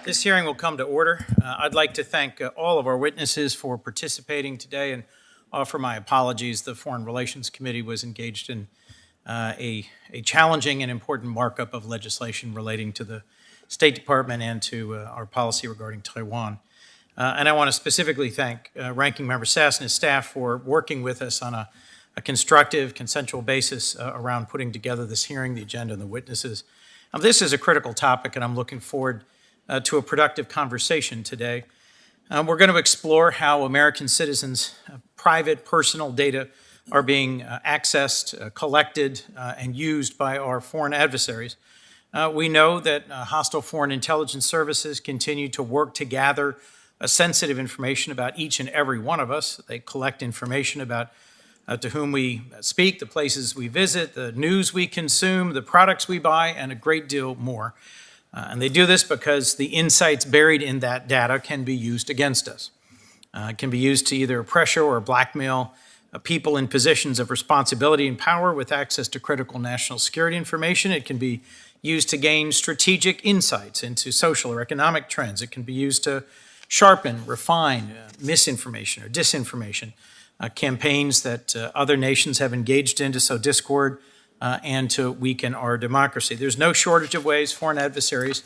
This hearing will come to order. I'd like to thank all of our witnesses for participating today and offer my apologies. The Foreign Relations Committee was engaged in a challenging and important markup of legislation relating to the State Department and to our policy regarding Taiwan. And I want to specifically thank Ranking Member Sass and his staff for working with us on a constructive, consensual basis around putting together this hearing, the agenda, and the witnesses. This is a critical topic, and I'm looking forward to a productive conversation today. We're going to explore how American citizens' private personal data are being accessed, collected, and used by our foreign adversaries. We know that hostile foreign intelligence services continue to work to gather sensitive information about each and every one of us. They collect information about to whom we speak, the places we visit, the news we consume, the products we buy, and a great deal more. And they do this because the insights buried in that data can be used against us. It can be used to either pressure or blackmail people in positions of responsibility and power with access to critical national security information. It can be used to gain strategic insights into social or economic trends. It can be used to sharpen, refine misinformation or disinformation, campaigns that other nations have engaged in to sow discord and to weaken our democracy. There's no shortage of ways foreign adversaries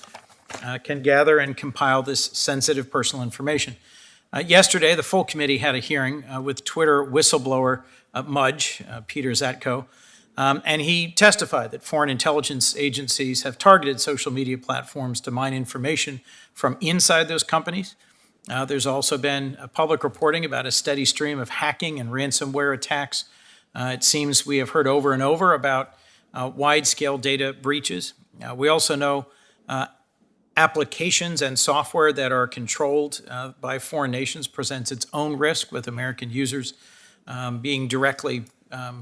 can gather and compile this sensitive personal information. Yesterday, the full committee had a hearing with Twitter whistleblower Mudge, Peter Zatko, and he testified that foreign intelligence agencies have targeted social media platforms to mine information from inside those companies. There's also been public reporting about a steady stream of hacking and ransomware attacks. It seems we have heard over and over about wide-scale data breaches. We also know applications and software that are controlled by foreign nations presents its own risk, with American users being directly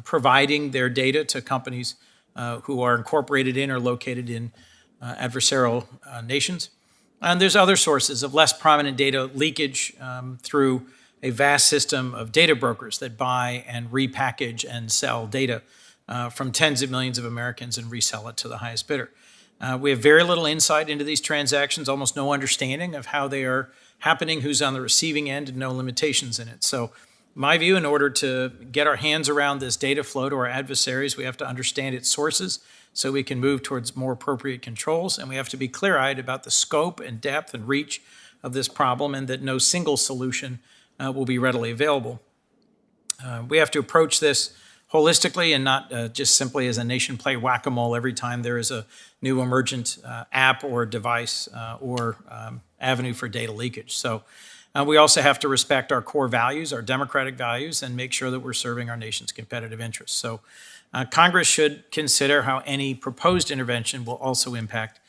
providing their data to companies who are incorporated in or located in adversarial nations. And there's other sources of less prominent data leakage through a vast system of data brokers that buy and repackage and sell data from tens of millions of Americans and resell it to the highest bidder. We have very little insight into these transactions, almost no understanding of how they are happening, who's on the receiving end, and no limitations in it. So my view, in order to get our hands around this data flow to our adversaries, we have to understand its sources so we can move towards more appropriate controls, and we have to be clear-eyed about the scope and depth and reach of this problem, and that no single solution will be readily available. We have to approach this holistically and not just simply as a nation play whack-a-mole every time there is a new emergent app or device or avenue for data leakage. So we also have to respect our core values, our democratic values, and make sure that we're serving our nation's competitive interests. So Congress should consider how any proposed intervention will also impact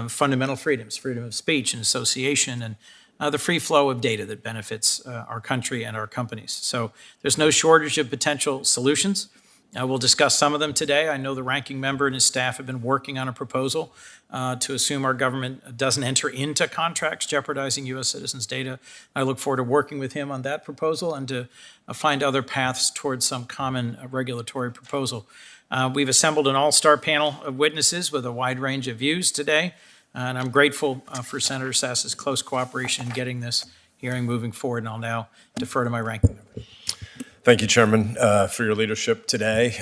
fundamental freedoms, freedom of speech and association, and the free flow of data that benefits our country and our companies. So there's no shortage of potential solutions. We'll discuss some of them today. I know the ranking member and his staff have been working on a proposal to assume our government doesn't enter into contracts jeopardizing U.S. citizens' data. I look forward to working with him on that proposal and to find other paths towards some common regulatory proposal. We've assembled an all-star panel of witnesses with a wide range of views today. And I'm grateful for Senator Sass's close cooperation in getting this hearing moving forward, and I'll now defer to my ranking member. Thank you, Chairman, for your leadership today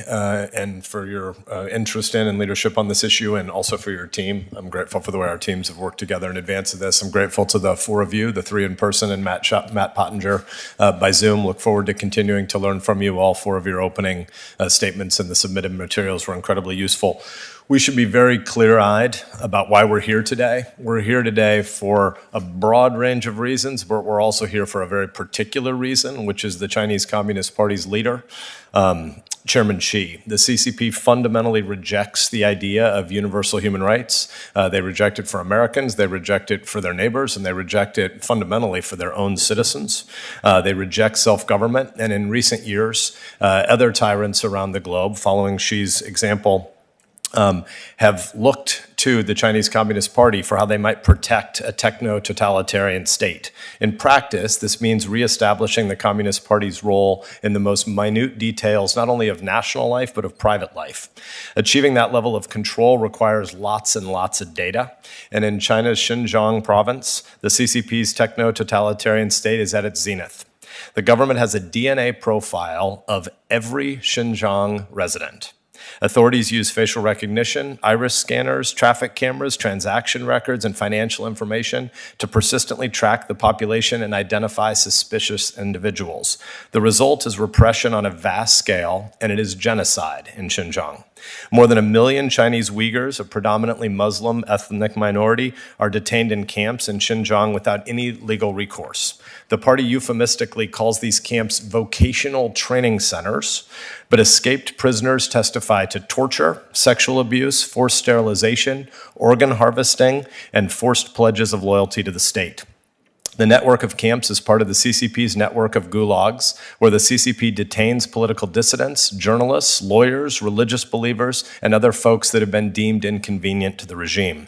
and for your interest in and leadership on this issue, and also for your team. I'm grateful for the way our teams have worked together in advance of this. I'm grateful to the four of you, the three in person and Matt Pottinger by Zoom. Look forward to continuing to learn from you. All four of your opening statements and the submitted materials were incredibly useful. We should be very clear-eyed about why we're here today. We're here today for a broad range of reasons, but we're also here for a very particular reason, which is the Chinese Communist Party's leader, Chairman Xi. The CCP fundamentally rejects the idea of universal human rights. They reject it for Americans, they reject it for their neighbors, and they reject it fundamentally for their own citizens. They reject self-government, and in recent years, other tyrants around the globe, following Xi's example, have looked to the Chinese Communist Party for how they might protect a techno-totalitarian state. In practice, this means reestablishing the Communist Party's role in the most minute details, not only of national life, but of private life. Achieving that level of control requires lots and lots of data. And in China's Xinjiang province, the CCP's techno-totalitarian state is at its zenith. The government has a DNA profile of every Xinjiang resident. Authorities use facial recognition, iris scanners, traffic cameras, transaction records, and financial information to persistently track the population and identify suspicious individuals. The result is repression on a vast scale, and it is genocide in Xinjiang. More than 1 million Chinese Uyghurs, a predominantly Muslim ethnic minority, are detained in camps in Xinjiang without any legal recourse. The party euphemistically calls these camps vocational training centers, but escaped prisoners testify to torture, sexual abuse, forced sterilization, organ harvesting, and forced pledges of loyalty to the state. The network of camps is part of the CCP's network of gulags, where the CCP detains political dissidents, journalists, lawyers, religious believers, and other folks that have been deemed inconvenient to the regime.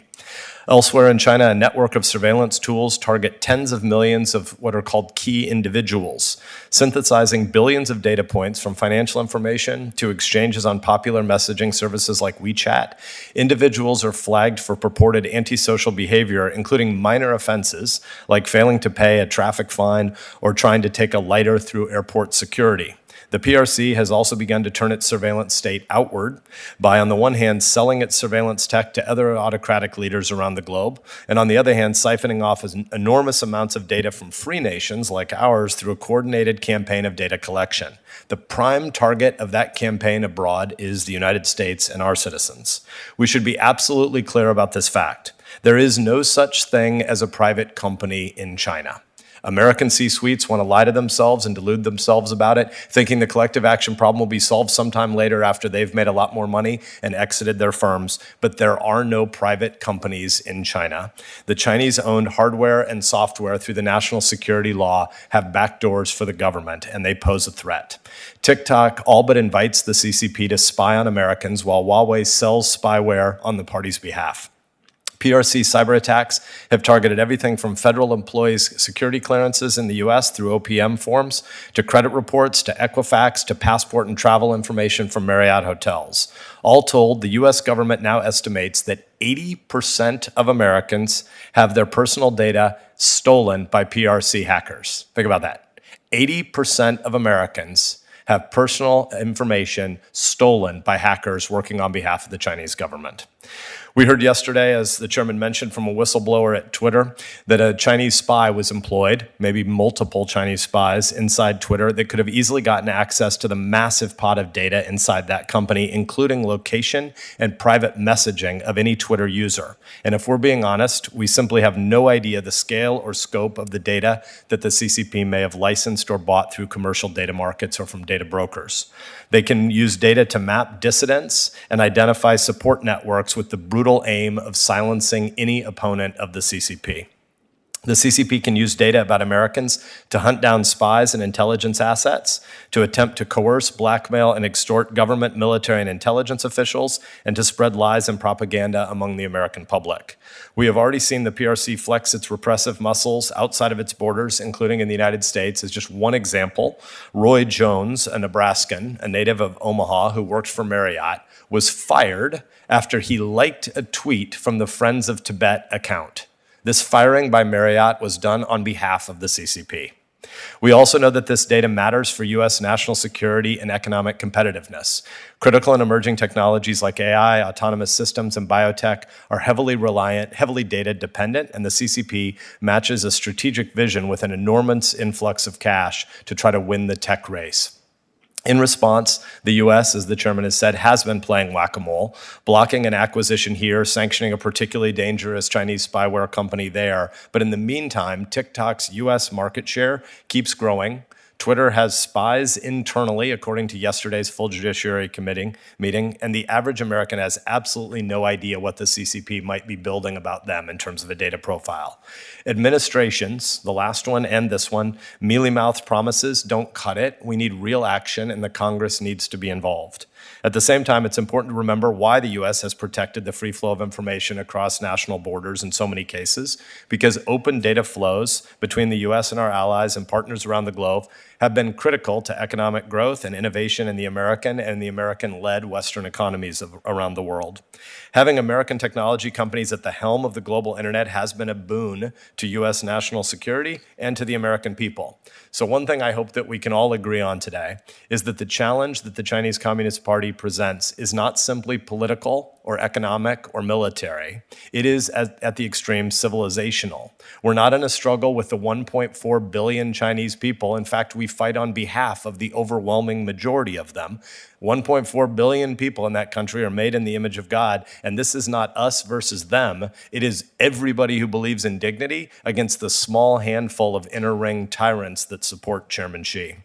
Elsewhere in China, a network of surveillance tools target tens of millions of what are called key individuals, synthesizing billions of data points from financial information to exchanges on popular messaging services like WeChat. Individuals are flagged for purported antisocial behavior, including minor offenses like failing to pay a traffic fine or trying to take a lighter through airport security. The PRC has also begun to turn its surveillance state outward by, on the one hand, selling its surveillance tech to other autocratic leaders around the globe, and on the other hand, siphoning off enormous amounts of data from free nations like ours through a coordinated campaign of data collection. The prime target of that campaign abroad is the United States and our citizens. We should be absolutely clear about this fact. There is no such thing as a private company in China. American C-suites want to lie to themselves and delude themselves about it, thinking the collective action problem will be solved sometime later after they've made a lot more money and exited their firms. But there are no private companies in China. The Chinese-owned hardware and software through the national security law have backdoors for the government, and they pose a threat. TikTok all but invites the CCP to spy on Americans, while Huawei sells spyware on the party's behalf. PRC cyber attacks have targeted everything from federal employees' security clearances in the US through OPM forms, to credit reports, to Equifax, to passport and travel information from Marriott hotels. All told, the US government now estimates that 80% of Americans have their personal data stolen by PRC hackers. Think about that. 80% of Americans have personal information stolen by hackers working on behalf of the Chinese government. We heard yesterday, as the chairman mentioned, from a whistleblower at Twitter that a Chinese spy was employed, maybe multiple Chinese spies inside Twitter, that could have easily gotten access to the massive pot of data inside that company, including location and private messaging of any Twitter user. And if we're being honest, we simply have no idea the scale or scope of the data that the CCP may have licensed or bought through commercial data markets or from data brokers. They can use data to map dissidents and identify support networks with the brutal aim of silencing any opponent of the CCP. The CCP can use data about Americans to hunt down spies and intelligence assets, to attempt to coerce, blackmail, and extort government, military, and intelligence officials, and to spread lies and propaganda among the American public. We have already seen the PRC flex its repressive muscles outside of its borders, including in the United States. As just one example, Roy Jones, a Nebraskan, a native of Omaha who worked for Marriott, was fired after he liked a tweet from the Friends of Tibet account. This firing by Marriott was done on behalf of the CCP. We also know that this data matters for U.S. national security and economic competitiveness. Critical and emerging technologies like AI, autonomous systems, and biotech are heavily data dependent, and the CCP matches a strategic vision with an enormous influx of cash to try to win the tech race. In response, the U.S., as the chairman has said, has been playing whack-a-mole, blocking an acquisition here, sanctioning a particularly dangerous Chinese spyware company there. But in the meantime, TikTok's U.S. market share keeps growing Twitter has spies internally, according to yesterday's full Judiciary Committee meeting, and the average American has absolutely no idea what the CCP might be building about them in terms of a data profile. Administrations, the last one and this one, mealy-mouthed promises don't cut it. We need real action, and the Congress needs to be involved. At the same time, it's important to remember why the U.S. has protected the free flow of information across national borders in so many cases, because open data flows between the U.S. and our allies and partners around the globe have been critical to economic growth and innovation in the American and the American-led Western economies around the world. Having American technology companies at the helm of the global internet has been a boon to U.S. national security and to the American people. So one thing I hope that we can all agree on today is that the challenge that the Chinese Communist Party presents is not simply political or economic or military. It is, at the extreme, civilizational. We're not in a struggle with the 1.4 billion Chinese people. In fact, we fight on behalf of the overwhelming majority of them. 1.4 billion people in that country are made in the image of God, and this is not us versus them. It is everybody who believes in dignity against the small handful of inner-ring tyrants that support Chairman Xi.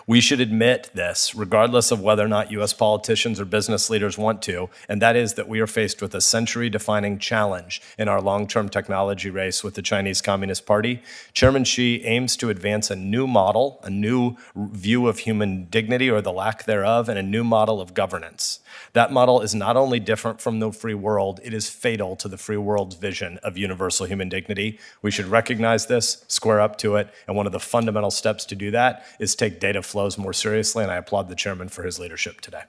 We should admit this, regardless of whether or not U.S. politicians or business leaders want to, and that is that we are faced with a century-defining challenge in our long-term technology race with the Chinese Communist Party. Chairman Xi aims to advance a new model, a new view of human dignity or the lack thereof, and a new model of governance. That model is not only different from the free world, it is fatal to the free world's vision of universal human dignity. We should recognize this, square up to it, and one of the fundamental steps to do that is take data flows more seriously, and I applaud the chairman for his leadership today.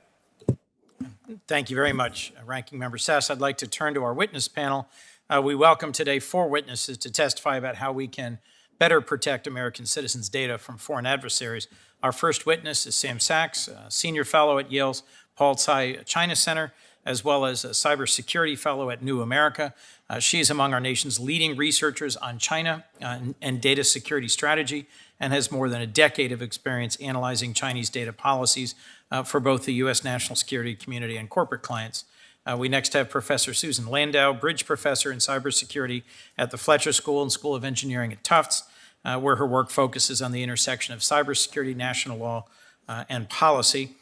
Thank you very much, Ranking Member Sass. I'd like to turn to our witness panel. We welcome today 4 witnesses to testify about how we can better protect American citizens' data from foreign adversaries. Our first witness is Sam Sachs, Senior Fellow at Yale's Paul Tsai China Center, as well as a Cybersecurity Fellow at New America. She is among our nation's leading researchers on China and data security strategy, and has more than a decade of experience analyzing Chinese data policies for both the U.S. national security community and corporate clients. We next have Professor Susan Landau, Bridge Professor in Cybersecurity at the Fletcher School and School of Engineering at Tufts, where her work focuses on the intersection of cybersecurity, national law, and policy.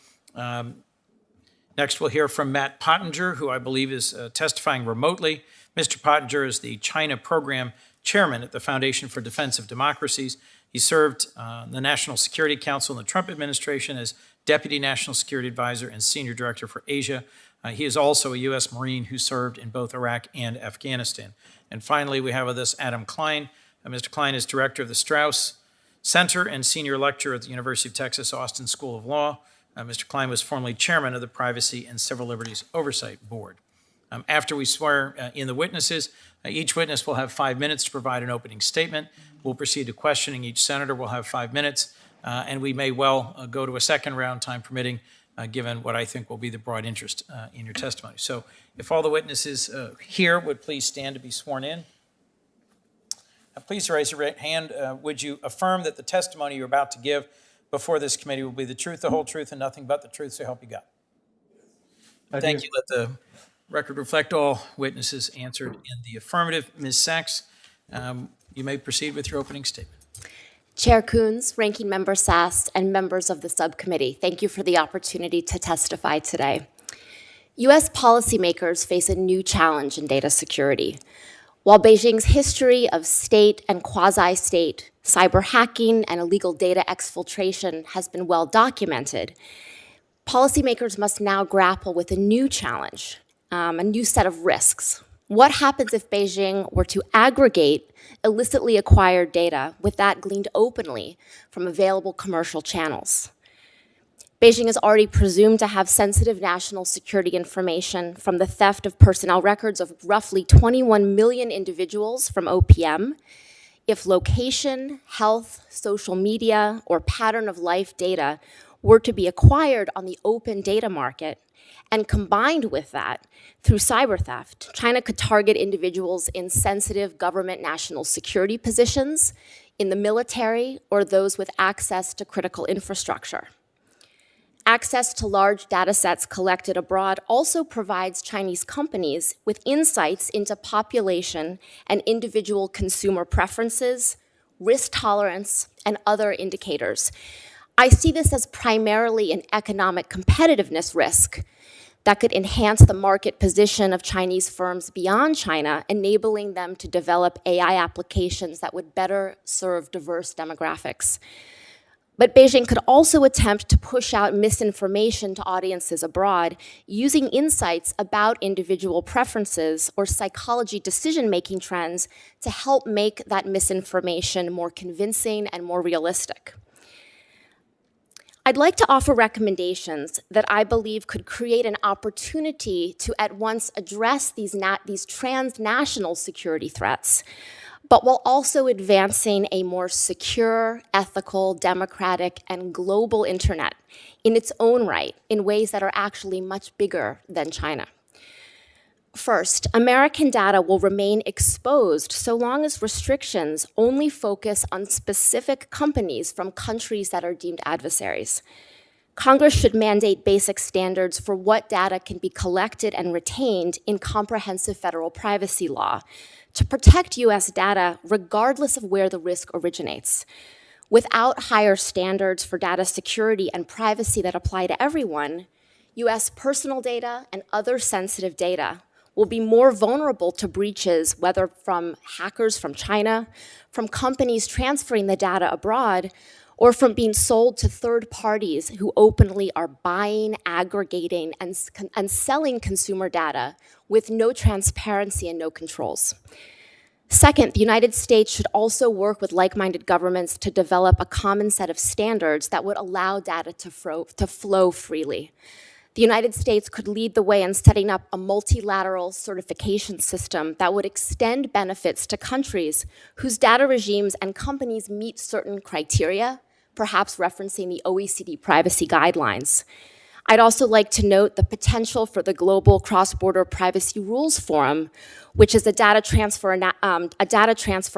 Next, we'll hear from Matt Pottinger, who I believe is testifying remotely. Mr. Pottinger is the China Program Chairman at the Foundation for Defense of Democracies. He served the National Security Council in the Trump administration as Deputy National Security Advisor and Senior Director for Asia. He is also a U.S. Marine who served in both Iraq and Afghanistan. And finally, we have with us Adam Klein. Mr. Klein is Director of the Strauss Center and Senior Lecturer at the University of Texas Austin School of Law. Mr. Klein was formerly Chairman of the Privacy and Civil Liberties Oversight Board. After we swear in the witnesses, each witness will have 5 minutes to provide an opening statement. We'll proceed to questioning. Each senator will have 5 minutes, and we may well go to a second round, time permitting, given what I think will be the broad interest in your testimony. So if all the witnesses here would please stand to be sworn in. Please raise your right hand. Would you affirm that the testimony you're about to give before this committee will be the truth, the whole truth, and nothing but the truth, so help you God? Thank you. Let the record reflect all witnesses answered in the affirmative. Ms. Sachs, you may proceed with your opening statement. Chair Coons, Ranking Member Sass, and members of the subcommittee, thank you for the opportunity to testify today. U.S. policymakers face a new challenge in data security. While Beijing's history of state and quasi-state cyber hacking and illegal data exfiltration has been well documented, policymakers must now grapple with a new challenge, a new set of risks. What happens if Beijing were to aggregate illicitly acquired data with that gleaned openly from available commercial channels? Beijing is already presumed to have sensitive national security information from the theft of personnel records of roughly 21 million individuals from OPM. If location, health, social media, or pattern of life data were to be acquired on the open data market, and combined with that, through cyber theft, China could target individuals in sensitive government national security positions, in the military, or those with access to critical infrastructure. Access to large data sets collected abroad also provides Chinese companies with insights into population and individual consumer preferences, risk tolerance, and other indicators. I see this as primarily an economic competitiveness risk that could enhance the market position of Chinese firms beyond China, enabling them to develop AI applications that would better serve diverse demographics. But Beijing could also attempt to push out misinformation to audiences abroad using insights about individual preferences or psychology decision-making trends to help make that misinformation more convincing and more realistic. I'd like to offer recommendations that I believe could create an opportunity to at once address these transnational security threats, but while also advancing a more secure, ethical, democratic, and global internet in its own right in ways that are actually much bigger than China. First, American data will remain exposed so long as restrictions only focus on specific companies from countries that are deemed adversaries. Congress should mandate basic standards for what data can be collected and retained in comprehensive federal privacy law to protect US data regardless of where the risk originates. Without higher standards for data security and privacy that apply to everyone, US personal data and other sensitive data will be more vulnerable to breaches, whether from hackers from China, from companies transferring the data abroad, or from being sold to third parties who openly are buying, aggregating, and selling consumer data with no transparency and no controls. Second, the United States should also work with like-minded governments to develop a common set of standards that would allow data to flow freely. The United States could lead the way in setting up a multilateral certification system that would extend benefits to countries whose data regimes and companies meet certain criteria, perhaps referencing the OECD privacy guidelines. I'd also like to note the potential for the Global Cross-Border Privacy Rules Forum, which is a data transfer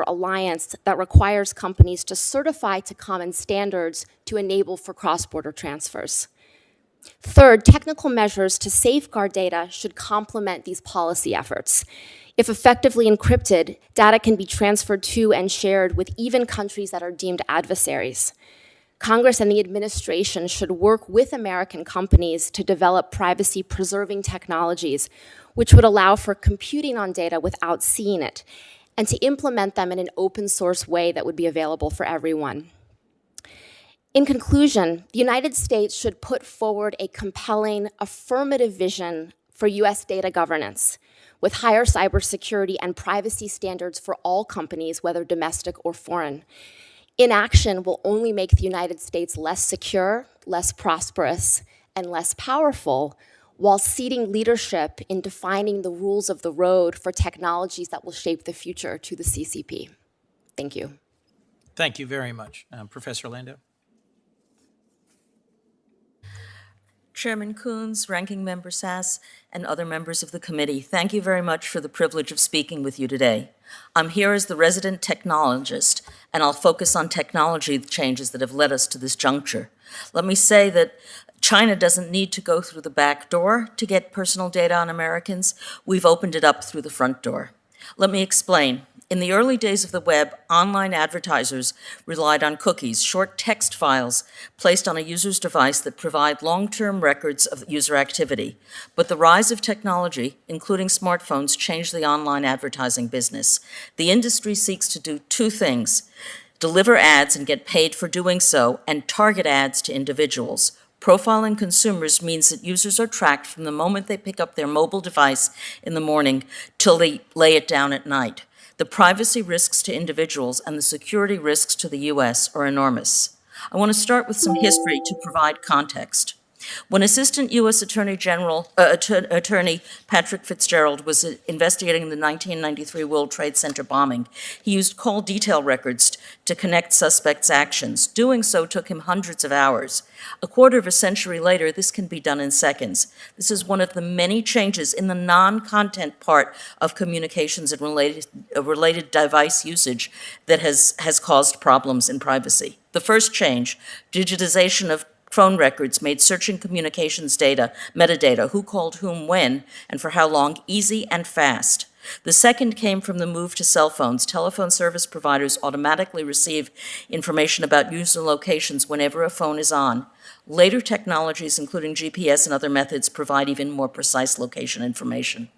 alliance that requires companies to certify to common standards to enable for cross-border transfers. Third, technical measures to safeguard data should complement these policy efforts. If effectively encrypted, data can be transferred to and shared with even countries that are deemed adversaries. Congress and the administration should work with American companies to develop privacy-preserving technologies, which would allow for computing on data without seeing it, and to implement them in an open source way that would be available for everyone. In conclusion, the United States should put forward a compelling, affirmative vision for US data governance, with higher cybersecurity and privacy standards for all companies, whether domestic or foreign. Inaction will only make the United States less secure, less prosperous, and less powerful, while ceding leadership in defining the rules of the road for technologies that will shape the future to the CCP. Thank you. Thank you very much. Professor Landau. Chairman Coons, Ranking Member Sass, and other members of the committee, thank you very much for the privilege of speaking with you today. I'm here as the resident technologist, and I'll focus on technology changes that have led us to this juncture. Let me say that China doesn't need to go through the back door to get personal data on Americans. We've opened it up through the front door. Let me explain. In the early days of the web, online advertisers relied on cookies, short text files placed on a user's device that provide long-term records of user activity. But the rise of technology, including smartphones, changed the online advertising business. The industry seeks to do two things: deliver ads and get paid for doing so, and target ads to individuals. Profiling consumers means that users are tracked from the moment they pick up their mobile device in the morning till they lay it down at night. The privacy risks to individuals and the security risks to the US are enormous. I want to start with some history to provide context. When Assistant U.S. Attorney Patrick Fitzgerald was investigating the 1993 World Trade Center bombing, he used call detail records to connect suspects' actions. Doing so took him hundreds of hours. A quarter of a century later, this can be done in seconds. This is one of the many changes in the non-content part of communications and related device usage that has caused problems in privacy. The first change, digitization of phone records, made searching communications data, metadata, who called whom when, and for how long, easy and fast. The second came from the move to cell phones. Telephone service providers automatically receive information about user locations whenever a phone is on. Later technologies, including GPS and other methods, provide even more precise location information.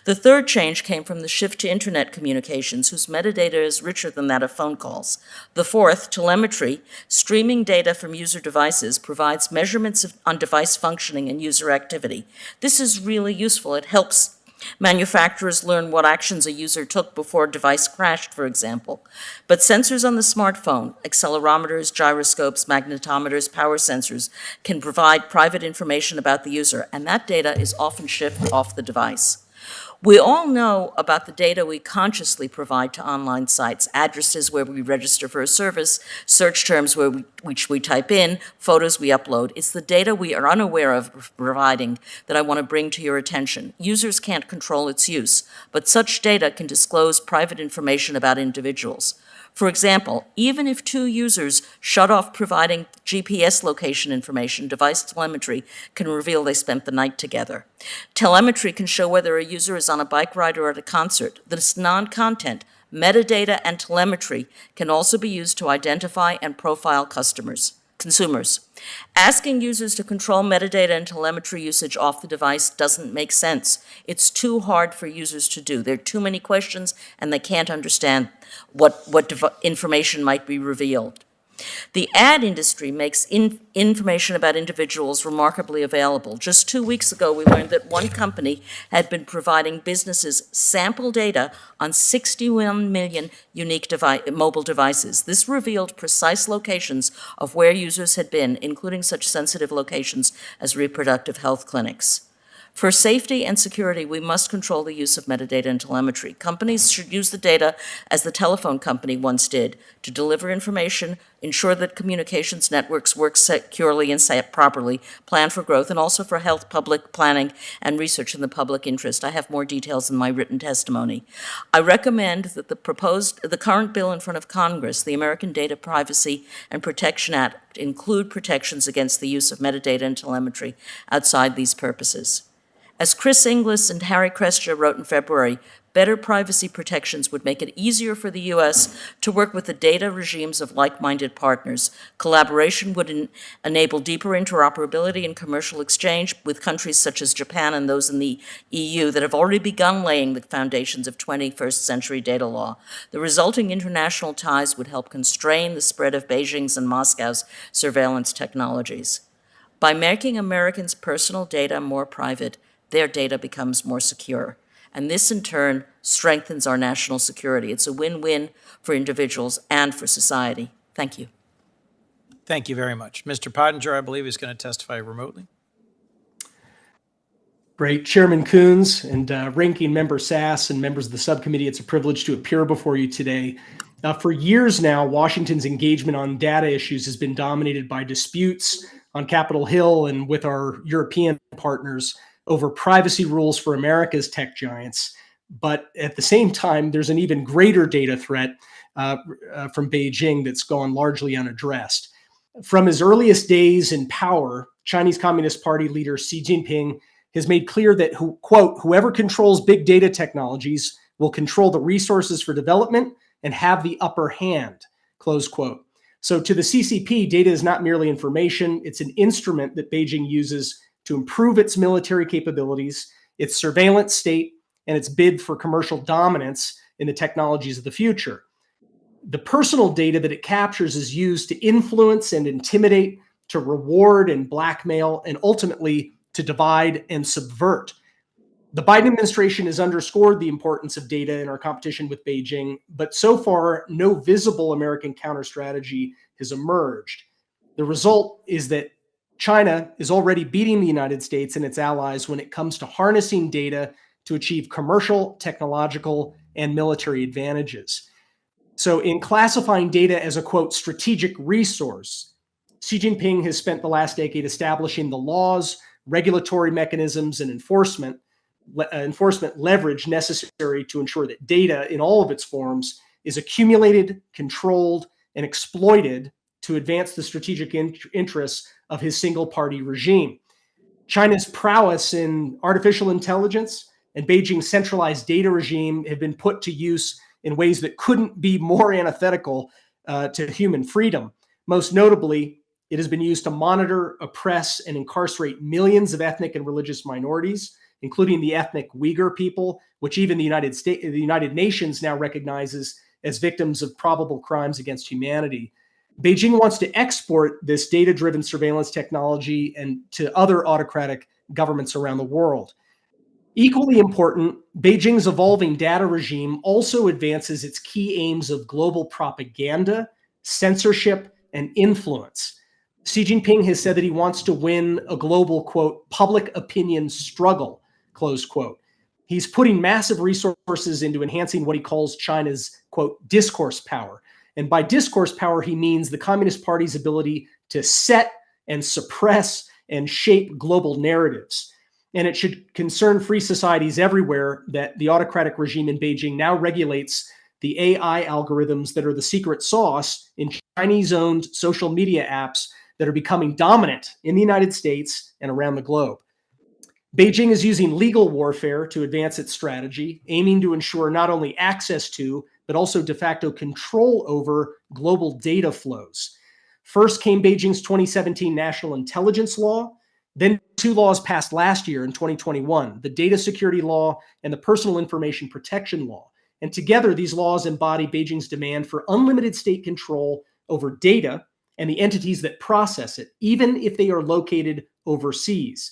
The third change came from the shift to internet communications, whose metadata is richer than that of phone calls. The fourth, telemetry, streaming data from user devices, provides measurements on device functioning and user activity. This is really useful. It helps manufacturers learn what actions a user took before a device crashed, for example. But sensors on the smartphone, accelerometers, gyroscopes, magnetometers, power sensors, can provide private information about the user, and that data is often shipped off the device. We all know about the data we consciously provide to online sites, addresses where we register for a service, search terms which we type in, photos we upload. It's the data we are unaware of providing that I want to bring to your attention. Users can't control its use, but such data can disclose private information about individuals. For example, even if two users shut off providing GPS location information, device telemetry can reveal they spent the night together. Telemetry can show whether a user is on a bike ride or at a concert. This non-content, metadata, and telemetry can also be used to identify and profile consumers. Asking users to control metadata and telemetry usage off the device doesn't make sense. It's too hard for users to do. There are too many questions, and they can't understand what information might be revealed. The ad industry makes information about individuals remarkably available. Just 2 weeks ago, we learned that one company had been providing businesses sample data on 61 million unique mobile devices. This revealed precise locations of where users had been, including such sensitive locations as reproductive health clinics. For safety and security, we must control the use of metadata and telemetry. Companies should use the data as the telephone company once did to deliver information, ensure that communications networks work securely and properly, plan for growth, and also for health, public planning, and research in the public interest. I have more details in my written testimony. I recommend that the current bill in front of Congress, the American Data Privacy and Protection Act, include protections against the use of metadata and telemetry outside these purposes. As Chris Inglis and Harry Kresge wrote in February, better privacy protections would make it easier for the U.S. to work with the data regimes of like-minded partners. Collaboration would enable deeper interoperability and commercial exchange with countries such as Japan and those in the EU that have already begun laying the foundations of 21st century data law. The resulting international ties would help constrain the spread of Beijing's and Moscow's surveillance technologies. By making Americans' personal data more private, their data becomes more secure. And this, in turn, strengthens our national security. It's a win-win for individuals and for society. Thank you. Thank you very much. Mr. Pottinger, I believe, is going to testify remotely. Great. Chairman Coons and Ranking Member Sass and members of the subcommittee, it's a privilege to appear before you today. For years now, Washington's engagement on data issues has been dominated by disputes on Capitol Hill and with our European partners over privacy rules for America's tech giants. But at the same time, there's an even greater data threat from Beijing that's gone largely unaddressed. From his earliest days in power, Chinese Communist Party leader Xi Jinping has made clear that, quote, whoever controls big data technologies will control the resources for development and have the upper hand, close quote. So to the CCP, data is not merely information, it's an instrument that Beijing uses to improve its military capabilities, its surveillance state, and its bid for commercial dominance in the technologies of the future. The personal data that it captures is used to influence and intimidate, to reward and blackmail, and ultimately to divide and subvert. The Biden administration has underscored the importance of data in our competition with Beijing, but so far, no visible American counter-strategy has emerged. The result is that China is already beating the United States and its allies when it comes to harnessing data to achieve commercial, technological, and military advantages. So in classifying data as a, quote, strategic resource, Xi Jinping has spent the last decade establishing the laws, regulatory mechanisms, and enforcement leverage necessary to ensure that data in all of its forms is accumulated, controlled, and exploited to advance the strategic interests of his single-party regime. China's prowess in artificial intelligence and Beijing's centralized data regime have been put to use in ways that couldn't be more antithetical to human freedom. Most notably, it has been used to monitor, oppress, and incarcerate millions of ethnic and religious minorities, including the ethnic Uyghur people, which even the United Nations now recognizes as victims of probable crimes against humanity. Beijing wants to export this data-driven surveillance technology and to other autocratic governments around the world. Equally important, Beijing's evolving data regime also advances its key aims of global propaganda, censorship, and influence. Xi Jinping has said that he wants to win a global, quote, public opinion struggle, close quote. He's putting massive resources into enhancing what he calls China's, quote, discourse power. And by discourse power, he means the Communist Party's ability to set and suppress and shape global narratives. And it should concern free societies everywhere that the autocratic regime in Beijing now regulates the AI algorithms that are the secret sauce in Chinese-owned social media apps that are becoming dominant in the United States and around the globe. Beijing is using legal warfare to advance its strategy, aiming to ensure not only access to, but also de facto control over global data flows. First came Beijing's 2017 National Intelligence Law, then two laws passed last year in 2021, the Data Security Law and the Personal Information Protection Law. And together, these laws embody Beijing's demand for unlimited state control over data and the entities that process it, even if they are located overseas.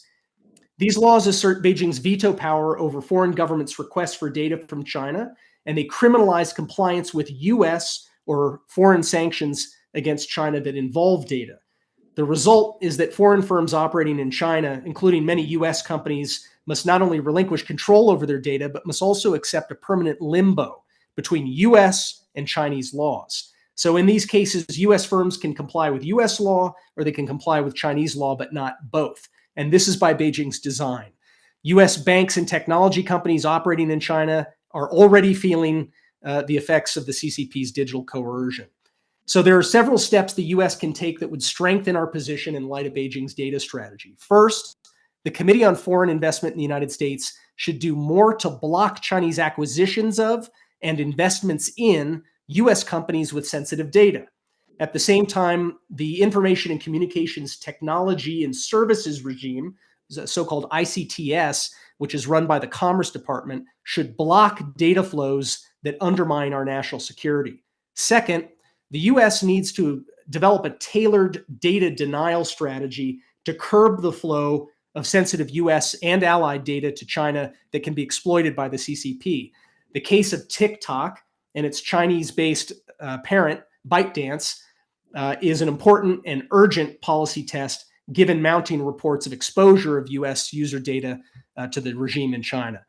These laws assert Beijing's veto power over foreign governments' requests for data from China, and they criminalize compliance with US or foreign sanctions against China that involve data. The result is that foreign firms operating in China, including many US companies, must not only relinquish control over their data, but must also accept a permanent limbo between US and Chinese laws. So in these cases, US firms can comply with US law or they can comply with Chinese law, but not both. And this is by Beijing's design. US banks and technology companies operating in China are already feeling the effects of the CCP's digital coercion. So there are several steps the US can take that would strengthen our position in light of Beijing's data strategy. First, the Committee on Foreign Investment in the United States should do more to block Chinese acquisitions of and investments in US companies with sensitive data. At the same time, the Information and Communications Technology and Services Regime, so-called ICTS, which is run by the Commerce Department, should block data flows that undermine our national security. Second, the US needs to develop a tailored data denial strategy to curb the flow of sensitive US and allied data to China that can be exploited by the CCP. The case of TikTok and its Chinese-based parent, ByteDance, is an important and urgent policy test given mounting reports of exposure of US user data to the regime in China.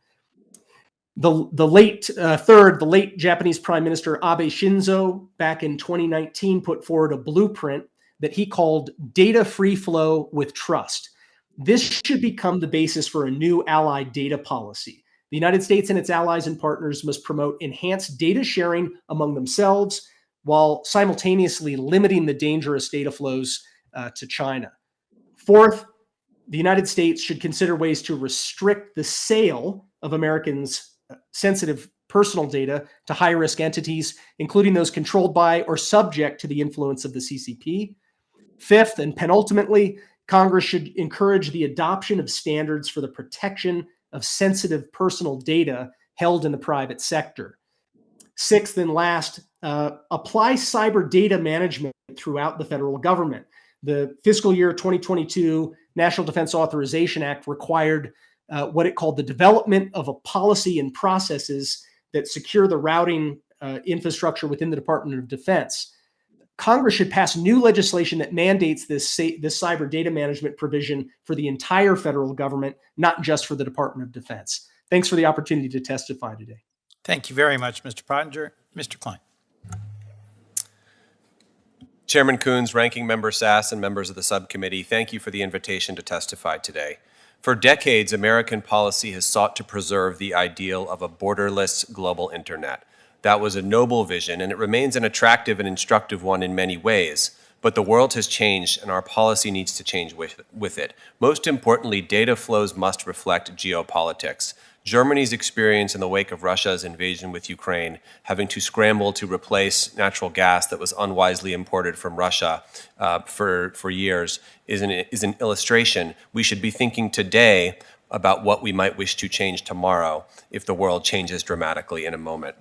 The late Japanese Prime Minister Abe Shinzo back in 2019 put forward a blueprint that he called data free flow with trust. This should become the basis for a new allied data policy. The United States and its allies and partners must promote enhanced data sharing among themselves while simultaneously limiting the dangerous data flows to China. Fourth, the United States should consider ways to restrict the sale of Americans' sensitive personal data to high-risk entities, including those controlled by or subject to the influence of the CCP. Fifth, and penultimately, Congress should encourage the adoption of standards for the protection of sensitive personal data held in the private sector. Sixth and last, apply cyber data management throughout the federal government. The fiscal year 2022 National Defense Authorization Act required what it called the development of a policy and processes that secure the routing infrastructure within the Department of Defense. Congress should pass new legislation that mandates this cyber data management provision for the entire federal government, not just for the Department of Defense. Thanks for the opportunity to testify today. Thank you very much, Mr. Pottinger. Mr. Klein. Chairman Coons, Ranking Member Sass, and members of the subcommittee, thank you for the invitation to testify today. For decades, American policy has sought to preserve the ideal of a borderless global internet. That was a noble vision, and it remains an attractive and instructive one in many ways. But the world has changed, and our policy needs to change with it. Most importantly, data flows must reflect geopolitics. Germany's experience in the wake of Russia's invasion with Ukraine, having to scramble to replace natural gas that was unwisely imported from Russia for years, is an illustration. We should be thinking today about what we might wish to change tomorrow if the world changes dramatically in a moment.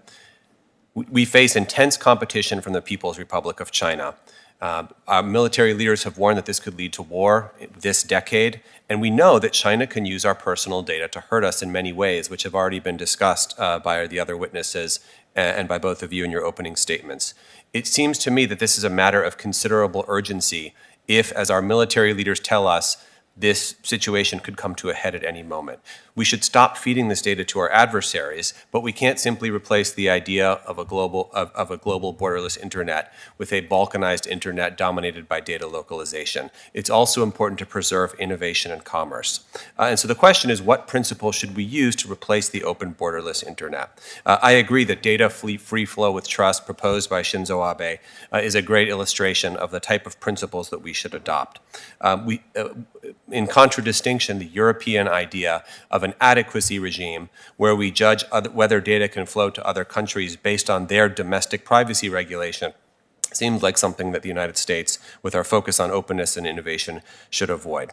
We face intense competition from the People's Republic of China. Our military leaders have warned that this could lead to war this decade, and we know that China can use our personal data to hurt us in many ways, which have already been discussed by the other witnesses and by both of you in your opening statements. It seems to me that this is a matter of considerable urgency if, as our military leaders tell us, this situation could come to a head at any moment. We should stop feeding this data to our adversaries, but we can't simply replace the idea of a global borderless internet with a balkanized internet dominated by data localization. It's also important to preserve innovation and commerce. And so the question is, what principles should we use to replace the open borderless internet? I agree that data free flow with trust proposed by Shinzo Abe is a great illustration of the type of principles that we should adopt. In contradistinction, the European idea of an adequacy regime where we judge whether data can flow to other countries based on their domestic privacy regulation seems like something that the United States, with our focus on openness and innovation, should avoid.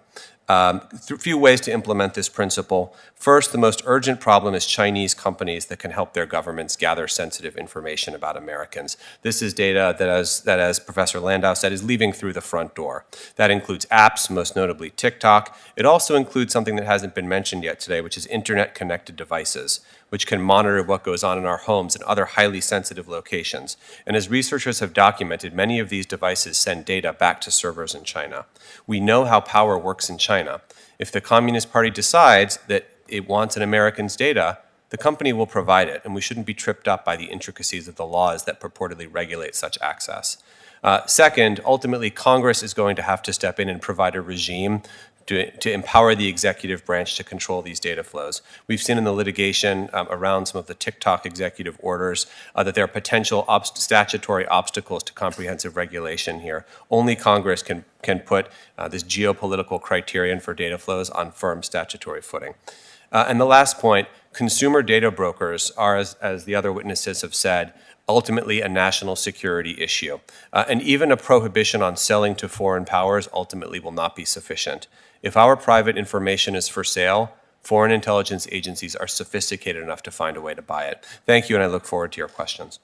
A few ways to implement this principle. First, the most urgent problem is Chinese companies that can help their governments gather sensitive information about Americans. This is data that, as Professor Landau said, is leaving through the front door. That includes apps, most notably TikTok. It also includes something that hasn't been mentioned yet today, which is internet-connected devices, which can monitor what goes on in our homes and other highly sensitive locations. And as researchers have documented, many of these devices send data back to servers in China. We know how power works in China. If the Communist Party decides that it wants an American's data, the company will provide it, and we shouldn't be tripped up by the intricacies of the laws that purportedly regulate such access. Second, ultimately, Congress is going to have to step in and provide a regime to empower the executive branch to control these data flows. We've seen in the litigation around some of the TikTok executive orders that there are potential statutory obstacles to comprehensive regulation here. Only Congress can put this geopolitical criterion for data flows on firm statutory footing. And the last point, consumer data brokers are, as the other witnesses have said, ultimately a national security issue. And even a prohibition on selling to foreign powers ultimately will not be sufficient. If our private information is for sale, foreign intelligence agencies are sophisticated enough to find a way to buy it. Thank you, and I look forward to your questions.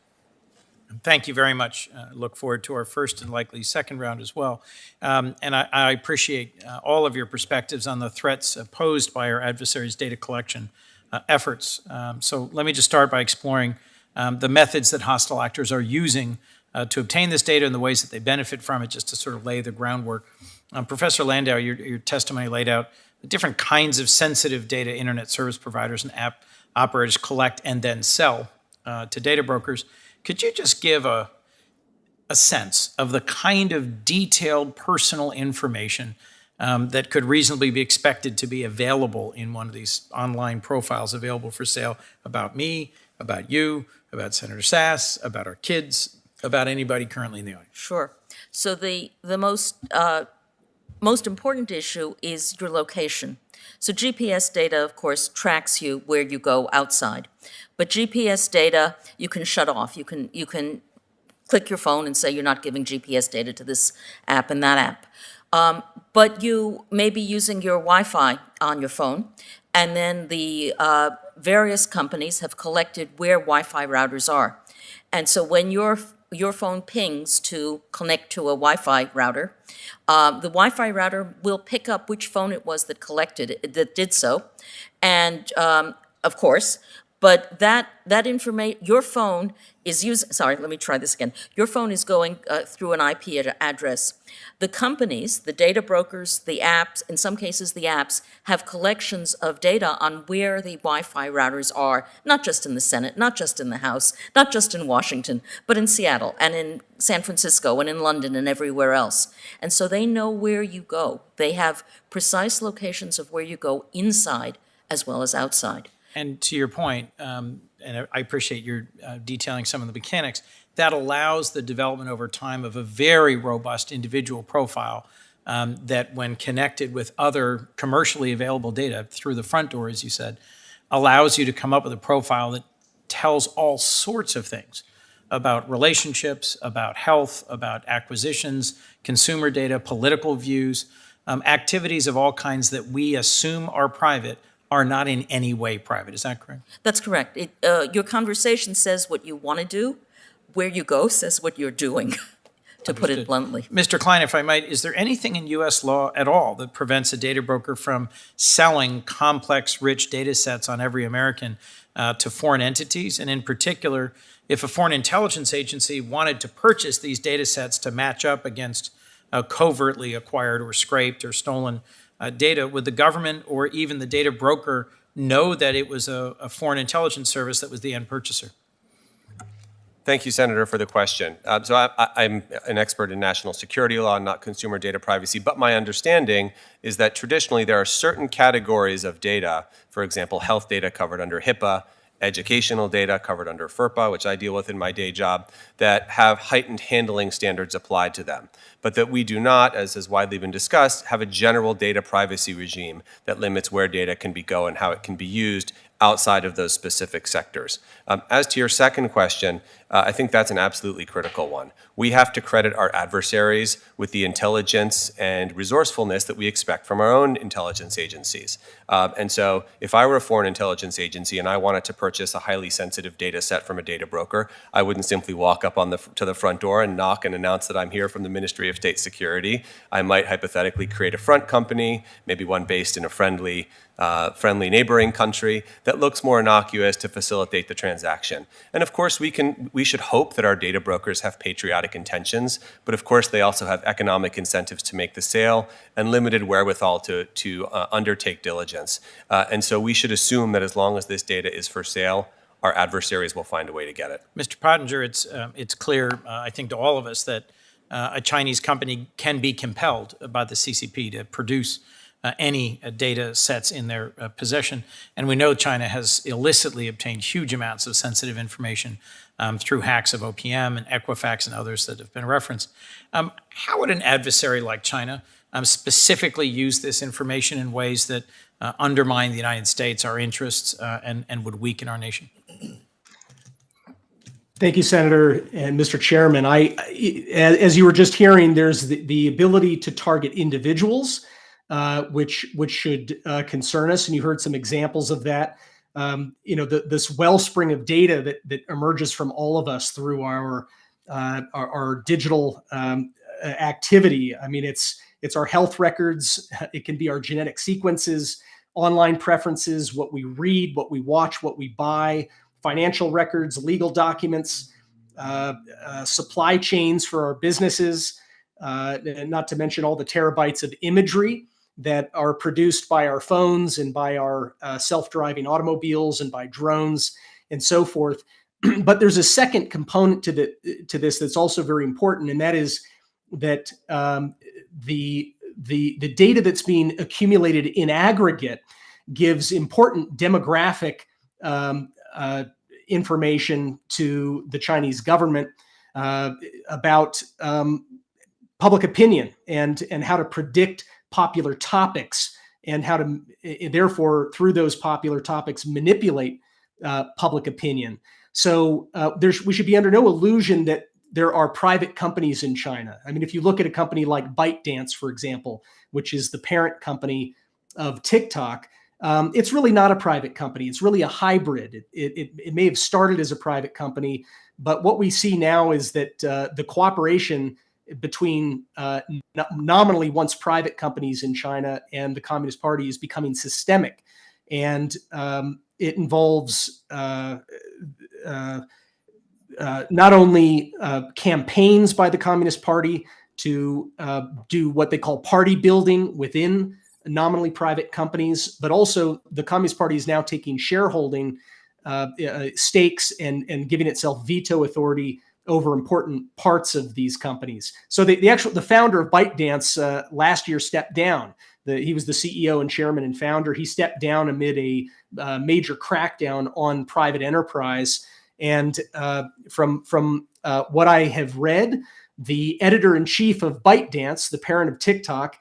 Thank you very much. Look forward to our first and likely second round as well. And I appreciate all of your perspectives on the threats posed by our adversaries' data collection efforts. So let me just start by exploring the methods that hostile actors are using to obtain this data and the ways that they benefit from it, just to sort of lay the groundwork. Professor Landau, your testimony laid out the different kinds of sensitive data internet service providers and app operators collect and then sell to data brokers. Could you just give a sense of the kind of detailed personal information that could reasonably be expected to be available in one of these online profiles available for sale about me, about you, about Senator Sass, about our kids, about anybody currently in the audience? Sure. So the most important issue is your location. So GPS data, of course, tracks you where you go outside. But GPS data, you can shut off. You can click your phone and say you're not giving GPS data to this app and that app. But you may be using your Wi-Fi on your phone, and then the various companies have collected where Wi-Fi routers are. And so when your phone pings to connect to a Wi-Fi router, the Wi-Fi router will pick up which phone it was that did so, and of course, but that information, your phone is using, sorry, let me try this again. Your phone is going through an IP address. The companies, the data brokers, the apps, in some cases the apps, have collections of data on where the Wi-Fi routers are, not just in the Senate, not just in the House, not just in Washington, but in Seattle and in San Francisco and in London and everywhere else. And so they know where you go. They have precise locations of where you go inside as well as outside. And to your point, and I appreciate your detailing some of the mechanics, that allows the development over time of a very robust individual profile that when connected with other commercially available data through the front door, as you said, allows you to come up with a profile that tells all sorts of things about relationships, about health, about acquisitions, consumer data, political views, activities of all kinds that we assume are private are not in any way private. Is that correct? That's correct. Your conversation says what you want to do. Where you go says what you're doing, to put it bluntly. Mr. Klein, if I might, is there anything in U.S. law at all that prevents a data broker from selling complex, rich data sets on every American to foreign entities? And in particular, if a foreign intelligence agency wanted to purchase these data sets to match up against covertly acquired or scraped or stolen data, would the government or even the data broker know that it was a foreign intelligence service that was the end purchaser? Thank you, Senator, for the question. So I'm an expert in national security law, not consumer data privacy, but my understanding is that traditionally there are certain categories of data, for example, health data covered under HIPAA, educational data covered under FERPA, which I deal with in my day job, that have heightened handling standards applied to them. But that we do not, as has widely been discussed, have a general data privacy regime that limits where data can go and how it can be used outside of those specific sectors. As to your second question, I think that's an absolutely critical one. We have to credit our adversaries with the intelligence and resourcefulness that we expect from our own intelligence agencies. And so if I were a foreign intelligence agency and I wanted to purchase a highly sensitive data set from a data broker, I wouldn't simply walk up to the front door and knock and announce that I'm here from the Ministry of State Security. I might hypothetically create a front company, maybe one based in a friendly neighboring country that looks more innocuous to facilitate the transaction. And of course, we should hope that our data brokers have patriotic intentions, but of course they also have economic incentives to make the sale and limited wherewithal to undertake diligence. And so we should assume that as long as this data is for sale, our adversaries will find a way to get it. Mr. Pottinger, it's clear, I think, to all of us that a Chinese company can be compelled by the CCP to produce any data sets in their possession. And we know China has illicitly obtained huge amounts of sensitive information through hacks of OPM and Equifax and others that have been referenced. How would an adversary like China specifically use this information in ways that undermine the United States, our interests, and would weaken our nation? Thank you, Senator and Mr. Chairman. As you were just hearing, there's the ability to target individuals, which should concern us, and you heard some examples of that. This wellspring of data that emerges from all of us through our digital activity. I mean, it's our health records. It can be our genetic sequences, online preferences, what we read, what we watch, what we buy, financial records, legal documents, supply chains for our businesses, and not to mention all the terabytes of imagery that are produced by our phones and by our self-driving automobiles and by drones and so forth. But there's a second component to this that's also very important, and that is that the data that's being accumulated in aggregate gives important demographic information to the Chinese government about public opinion and how to predict popular topics and how to, therefore, through those popular topics, manipulate public opinion. So we should be under no illusion that there are private companies in China. I mean, if you look at a company like ByteDance, for example, which is the parent company of TikTok, it's really not a private company. It's really a hybrid. It may have started as a private company, but what we see now is that the cooperation between nominally once private companies in China and the Communist Party is becoming systemic. And it involves not only campaigns by the Communist Party to do what they call party building within nominally private companies, but also the Communist Party is now taking shareholding stakes and giving itself veto authority over important parts of these companies. So the founder of ByteDance last year stepped down. He was the CEO and chairman and founder. He stepped down amid a major crackdown on private enterprise. And from what I have read, the editor-in-chief of ByteDance, the parent of TikTok,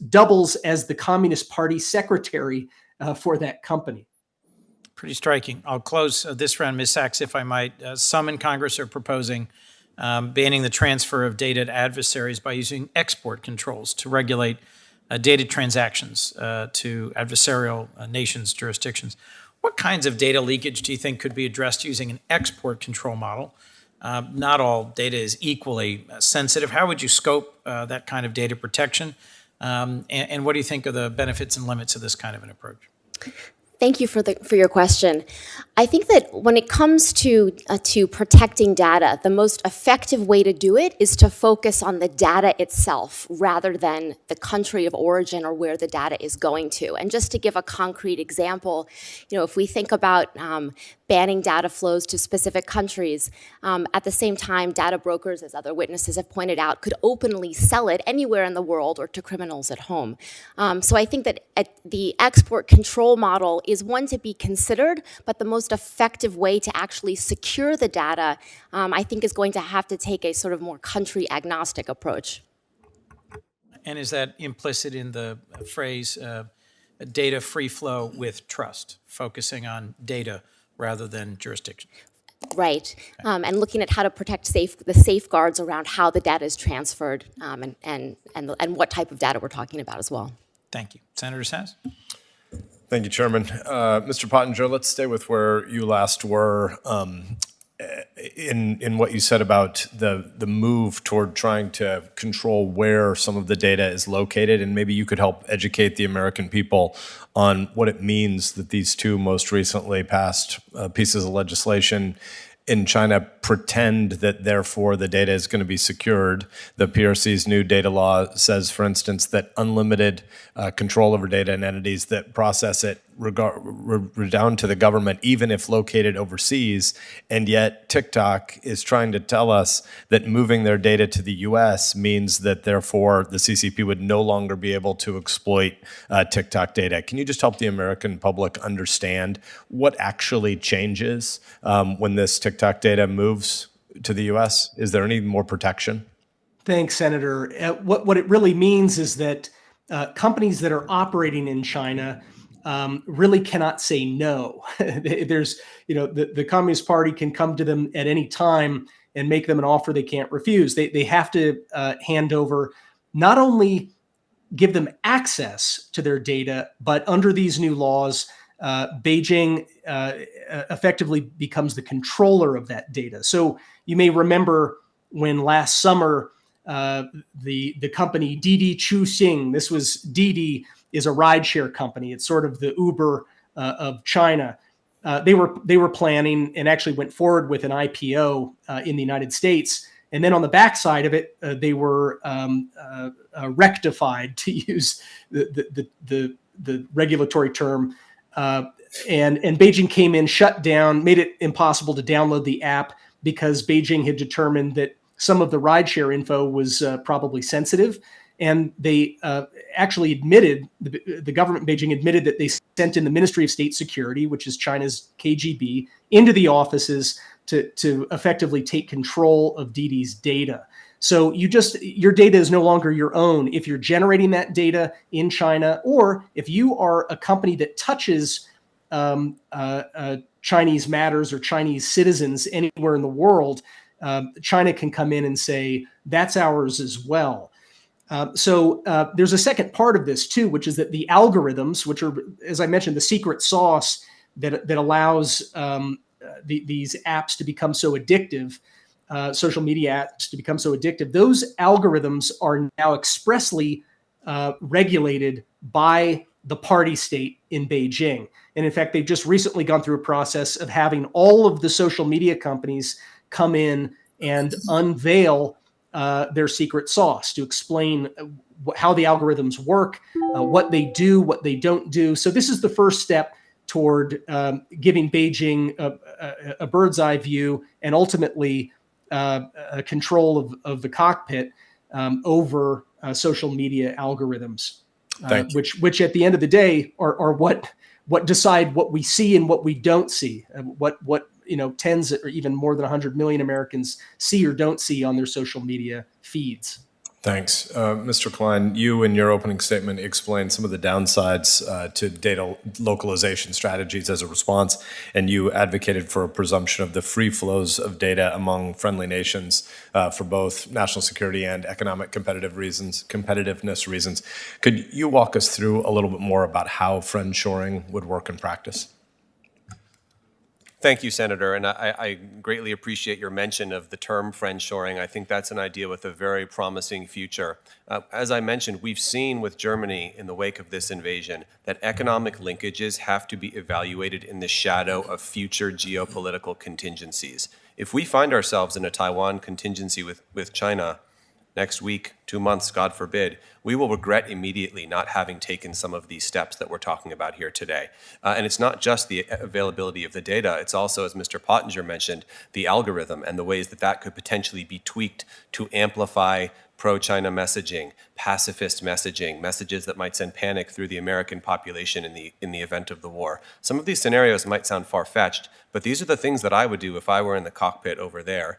doubles as the Communist Party secretary for that company. Pretty striking. I'll close this round, Ms. Sachs, if I might. Some in Congress are proposing banning the transfer of data to adversaries by using export controls to regulate data transactions to adversarial nations' jurisdictions. What kinds of data leakage do you think could be addressed using an export control model? Not all data is equally sensitive. How would you scope that kind of data protection? And what do you think are the benefits and limits of this kind of an approach? Thank you for your question. I think that when it comes to protecting data, the most effective way to do it is to focus on the data itself rather than the country of origin or where the data is going to. And just to give a concrete example, if we think about banning data flows to specific countries, at the same time, data brokers, as other witnesses have pointed out, could openly sell it anywhere in the world or to criminals at home. So I think that the export control model is one to be considered, but the most effective way to actually secure the data, I think, is going to have to take a sort of more country agnostic approach. And is that implicit in the phrase data free flow with trust, focusing on data rather than jurisdiction? Right, and looking at how to protect the safeguards around how the data is transferred and what type of data we're talking about as well. Thank you. Senator Sass? Thank you, Chairman. Mr. Pottinger, let's stay with where you last were in what you said about the move toward trying to control where some of the data is located, and maybe you could help educate the American people on what it means that these two most recently passed pieces of legislation in China pretend that therefore the data is going to be secured. The PRC's new data law says, for instance, that unlimited control over data and entities that process it down to the government, even if located overseas. And yet TikTok is trying to tell us that moving their data to the US means that therefore the CCP would no longer be able to exploit TikTok data. Can you just help the American public understand what actually changes when this TikTok data moves to the US? Is there any more protection? Thanks, Senator. What it really means is that companies that are operating in China really cannot say no. There's, the Communist Party can come to them at any time and make them an offer they can't refuse. They have to hand over, not only give them access to their data, but under these new laws, Beijing effectively becomes the controller of that data. So you may remember when last summer, the company Didi Chuxing, this was Didi, is a rideshare company. It's sort of the Uber of China. They were planning and actually went forward with an IPO in the United States. And then on the backside of it, they were rectified, to use the regulatory term. And Beijing came in, shut down, made it impossible to download the app because Beijing had determined that some of the rideshare info was probably sensitive. And they actually admitted, the government in Beijing admitted that they sent in the Ministry of State Security, which is China's KGB, into the offices to effectively take control of Didi's data. So your data is no longer your own if you're generating that data in China, or if you are a company that touches Chinese matters or Chinese citizens anywhere in the world, China can come in and say, that's ours as well. So there's a second part of this too, which is that the algorithms, which are, as I mentioned, the secret sauce that allows these apps to become so addictive, social media apps to become so addictive, those algorithms are now expressly regulated by the party state in Beijing. And in fact, they've just recently gone through a process of having all of the social media companies come in and unveil their secret sauce to explain how the algorithms work, what they do, what they don't do. So this is the first step toward giving Beijing a bird's eye view and ultimately a control of the cockpit over social media algorithms, which at the end of the day are what decide what we see and what we don't see, what tens or even more than 100 million Americans see or don't see on their social media feeds. Thanks. Mr. Klein, you in your opening statement explained some of the downsides to data localization strategies as a response, and you advocated for a presumption of the free flows of data among friendly nations for both national security and economic competitiveness reasons. Could you walk us through a little bit more about how friendshoring would work in practice? Thank you, Senator, and I greatly appreciate your mention of the term friendshoring. I think that's an idea with a very promising future. As I mentioned, we've seen with Germany in the wake of this invasion that economic linkages have to be evaluated in the shadow of future geopolitical contingencies. If we find ourselves in a Taiwan contingency with China next week, 2 months, God forbid, we will regret immediately not having taken some of these steps that we're talking about here today. And it's not just the availability of the data, it's also, as Mr. Pottinger mentioned, the algorithm and the ways that that could potentially be tweaked to amplify pro-China messaging, pacifist messaging, messages that might send panic through the American population in the event of the war. Some of these scenarios might sound far-fetched, but these are the things that I would do if I were in the cockpit over there.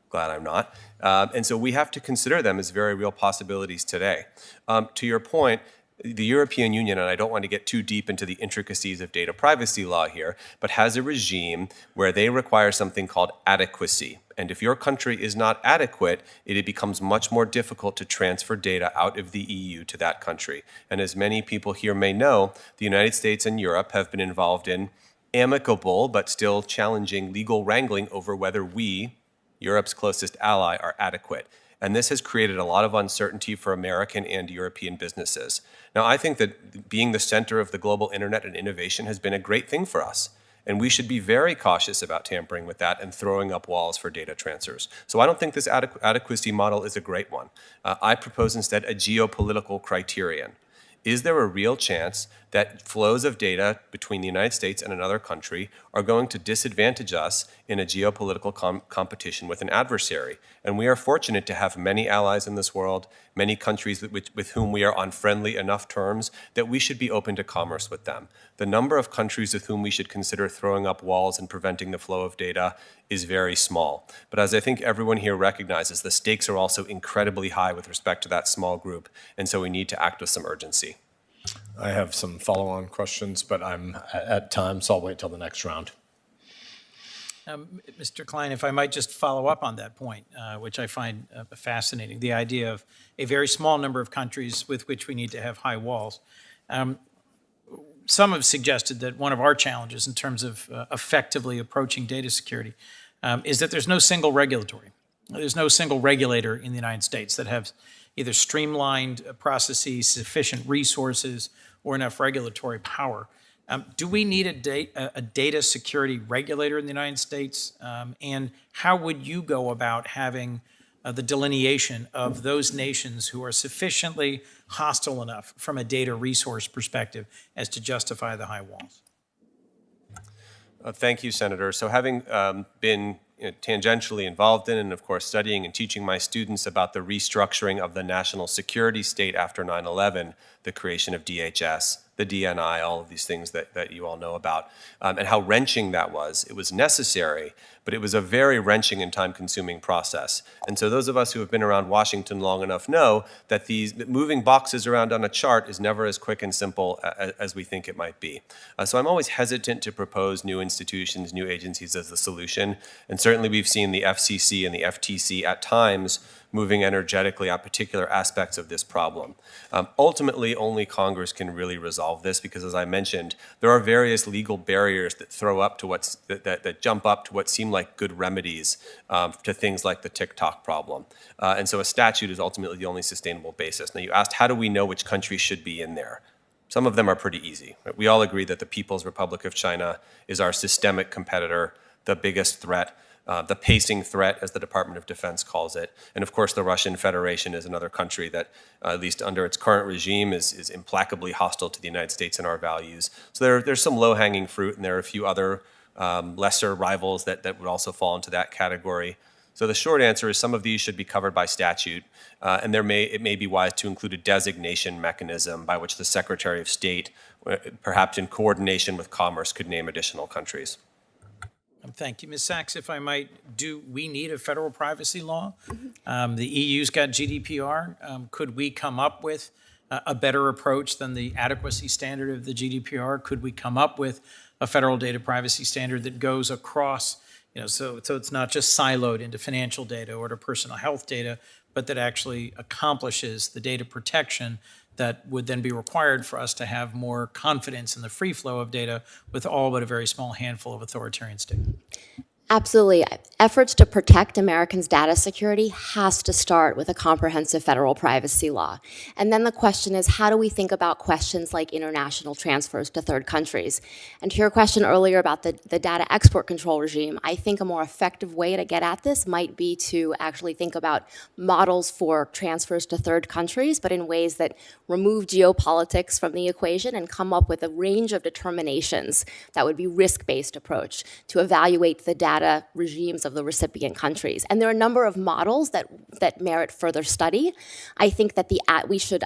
Glad I'm not. And so we have to consider them as very real possibilities today. To your point, the European Union, and I don't want to get too deep into the intricacies of data privacy law here, but has a regime where they require something called adequacy. And if your country is not adequate, it becomes much more difficult to transfer data out of the EU to that country. And as many people here may know, the United States and Europe have been involved in amicable but still challenging legal wrangling over whether we, Europe's closest ally, are adequate. And this has created a lot of uncertainty for American and European businesses. Now, I think that being the center of the global internet and innovation has been a great thing for us. And we should be very cautious about tampering with that and throwing up walls for data transfers. So I don't think this adequacy model is a great one. I propose instead a geopolitical criterion. Is there a real chance that flows of data between the United States and another country are going to disadvantage us in a geopolitical competition with an adversary? And we are fortunate to have many allies in this world, many countries with whom we are on friendly enough terms that we should be open to commerce with them. The number of countries with whom we should consider throwing up walls and preventing the flow of data is very small. But as I think everyone here recognizes, the stakes are also incredibly high with respect to that small group, and so we need to act with some urgency. I have some follow-on questions, but I'm at time, so I'll wait till the next round. Mr. Klein, if I might just follow up on that point, which I find fascinating, the idea of a very small number of countries with which we need to have high walls. Some have suggested that one of our challenges in terms of effectively approaching data security is that there's no single regulator in the United States that has either streamlined processes, sufficient resources, or enough regulatory power. Do we need a data security regulator in the United States? And how would you go about having the delineation of those nations who are sufficiently hostile enough from a data resource perspective as to justify the high walls? Thank you, Senator. So having been tangentially involved in and, of course, studying and teaching my students about the restructuring of the national security state after 9/11, the creation of DHS, the DNI, all of these things that you all know about, and how wrenching that was. It was necessary, but it was a very wrenching and time-consuming process. And so those of us who have been around Washington long enough know that that moving boxes around on a chart is never as quick and simple as we think it might be. So I'm always hesitant to propose new institutions, new agencies as the solution. And certainly we've seen the FCC and the FTC at times moving energetically on particular aspects of this problem. Ultimately, only Congress can really resolve this because, as I mentioned, there are various legal barriers that that jump up to what seem like good remedies to things like the TikTok problem. And so a statute is ultimately the only sustainable basis. Now, you asked, how do we know which countries should be in there? Some of them are pretty easy. Right? We all agree that the People's Republic of China is our systemic competitor, the biggest threat. The pacing threat, as the Department of Defense calls it. And of course, the Russian Federation is another country that, at least under its current regime, is implacably hostile to the United States and our values. So there's some low-hanging fruit, and there are a few other lesser rivals that would also fall into that category. So the short answer is some of these should be covered by statute, and it may be wise to include a designation mechanism by which the Secretary of State, perhaps in coordination with Commerce, could name additional countries. Thank you. Ms. Sachs, if I might, do we need a federal privacy law? The EU's got GDPR. Could we come up with a better approach than the adequacy standard of the GDPR? Could we come up with a federal data privacy standard that goes across, so it's not just siloed into financial data or to personal health data, but that actually accomplishes the data protection that would then be required for us to have more confidence in the free flow of data with all but a very small handful of authoritarian states? Absolutely. Efforts to protect Americans' data security has to start with a comprehensive federal privacy law. And then the question is, how do we think about questions like international transfers to third countries? And to your question earlier about the data export control regime, I think a more effective way to get at this might be to actually think about models for transfers to third countries, but in ways that remove geopolitics from the equation and come up with a range of determinations that would be risk-based approach to evaluate the data regimes of the recipient countries. And there are a number of models that merit further study. I think that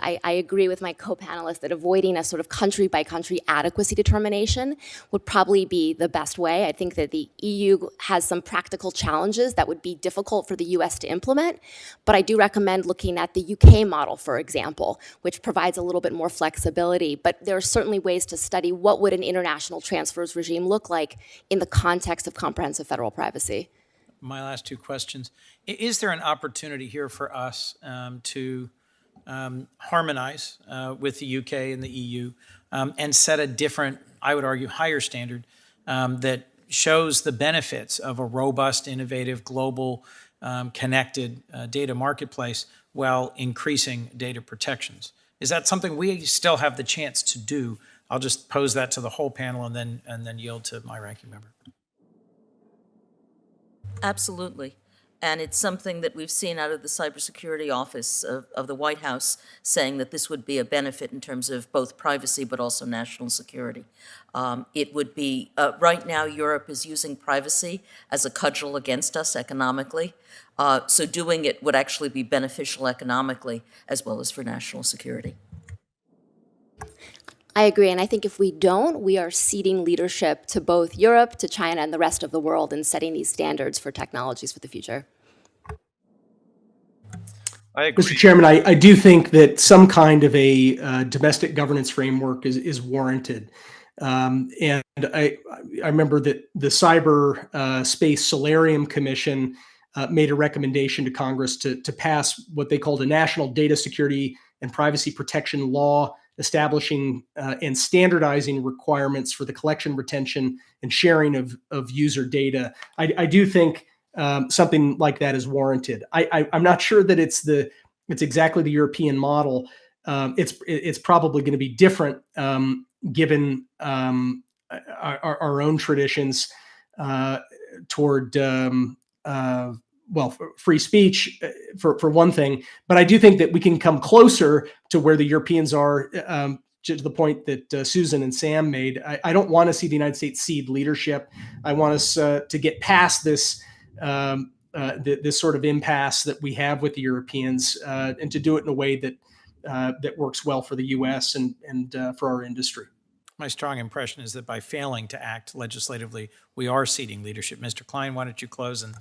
I agree with my co-panelists that avoiding a sort of country-by-country adequacy determination would probably be the best way. I think that the EU has some practical challenges that would be difficult for the US to implement, but I do recommend looking at the UK model, for example, which provides a little bit more flexibility. But there are certainly ways to study what would an international transfers regime look like in the context of comprehensive federal privacy. My last two questions. Is there an opportunity here for us to harmonize with the UK and the EU and set a different, I would argue, higher standard that shows the benefits of a robust, innovative, global, connected data marketplace while increasing data protections? Is that something we still have the chance to do? I'll just pose that to the whole panel and then yield to my ranking member. Absolutely. And it's something that we've seen out of the cybersecurity office of the White House saying that this would be a benefit in terms of both privacy but also national security. It would be, right now Europe is using privacy as a cudgel against us economically. So doing it would actually be beneficial economically as well as for national security. I agree, and I think if we don't, we are ceding leadership to both Europe, to China, and the rest of the world in setting these standards for technologies for the future. I agree. Mr. Chairman, I do think that some kind of a domestic governance framework is warranted. And I remember that the Cyber Space Solarium Commission made a recommendation to Congress to pass what they called a national data security and privacy protection law, establishing and standardizing requirements for the collection, retention, and sharing of user data. I do think something like that is warranted. I'm not sure that it's exactly the European model. It's probably going to be different given our own traditions toward free speech for one thing, but I do think that we can come closer to where the Europeans are, to the point that Susan and Sam made. I don't want to see the United States cede leadership. I want us to get past this this sort of impasse that we have with the Europeans, and to do it in a way that works well for the U.S. and for our industry. My strong impression is that by failing to act legislatively, we are ceding leadership. Mr. Klein, why don't you close and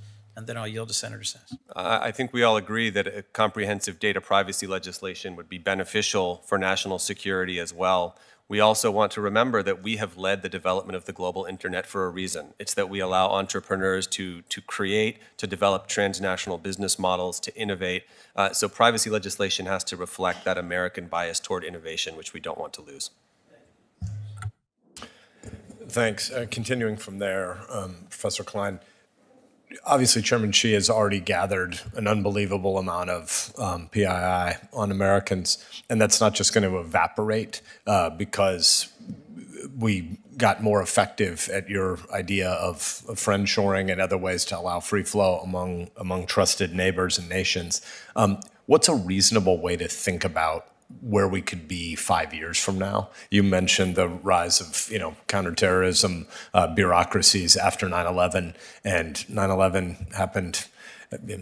then I'll yield to Senator Sass. I think we all agree that a comprehensive data privacy legislation would be beneficial for national security as well. We also want to remember that we have led the development of the global internet for a reason. It's that we allow entrepreneurs to create, to develop transnational business models, to innovate. So privacy legislation has to reflect that American bias toward innovation, which we don't want to lose. Thanks. Continuing from there, Professor Klein, obviously Chairman Xi has already gathered an unbelievable amount of PII on Americans, and that's not just going to evaporate because we got more effective at your idea of friend shoring and other ways to allow free flow among trusted neighbors and nations. What's a reasonable way to think about where we could be 5 years from now? You mentioned the rise of, counterterrorism bureaucracies after 9/11, and 9/11 happened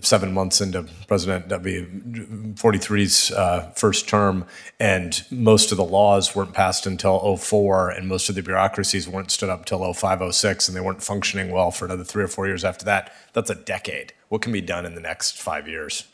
7 months into President 43's first term, and most of the laws weren't passed until '04, and most of the bureaucracies weren't stood up till '05, '06, and they weren't functioning well for another 3 or 4 years after that. That's a decade. What can be done in the next 5 years?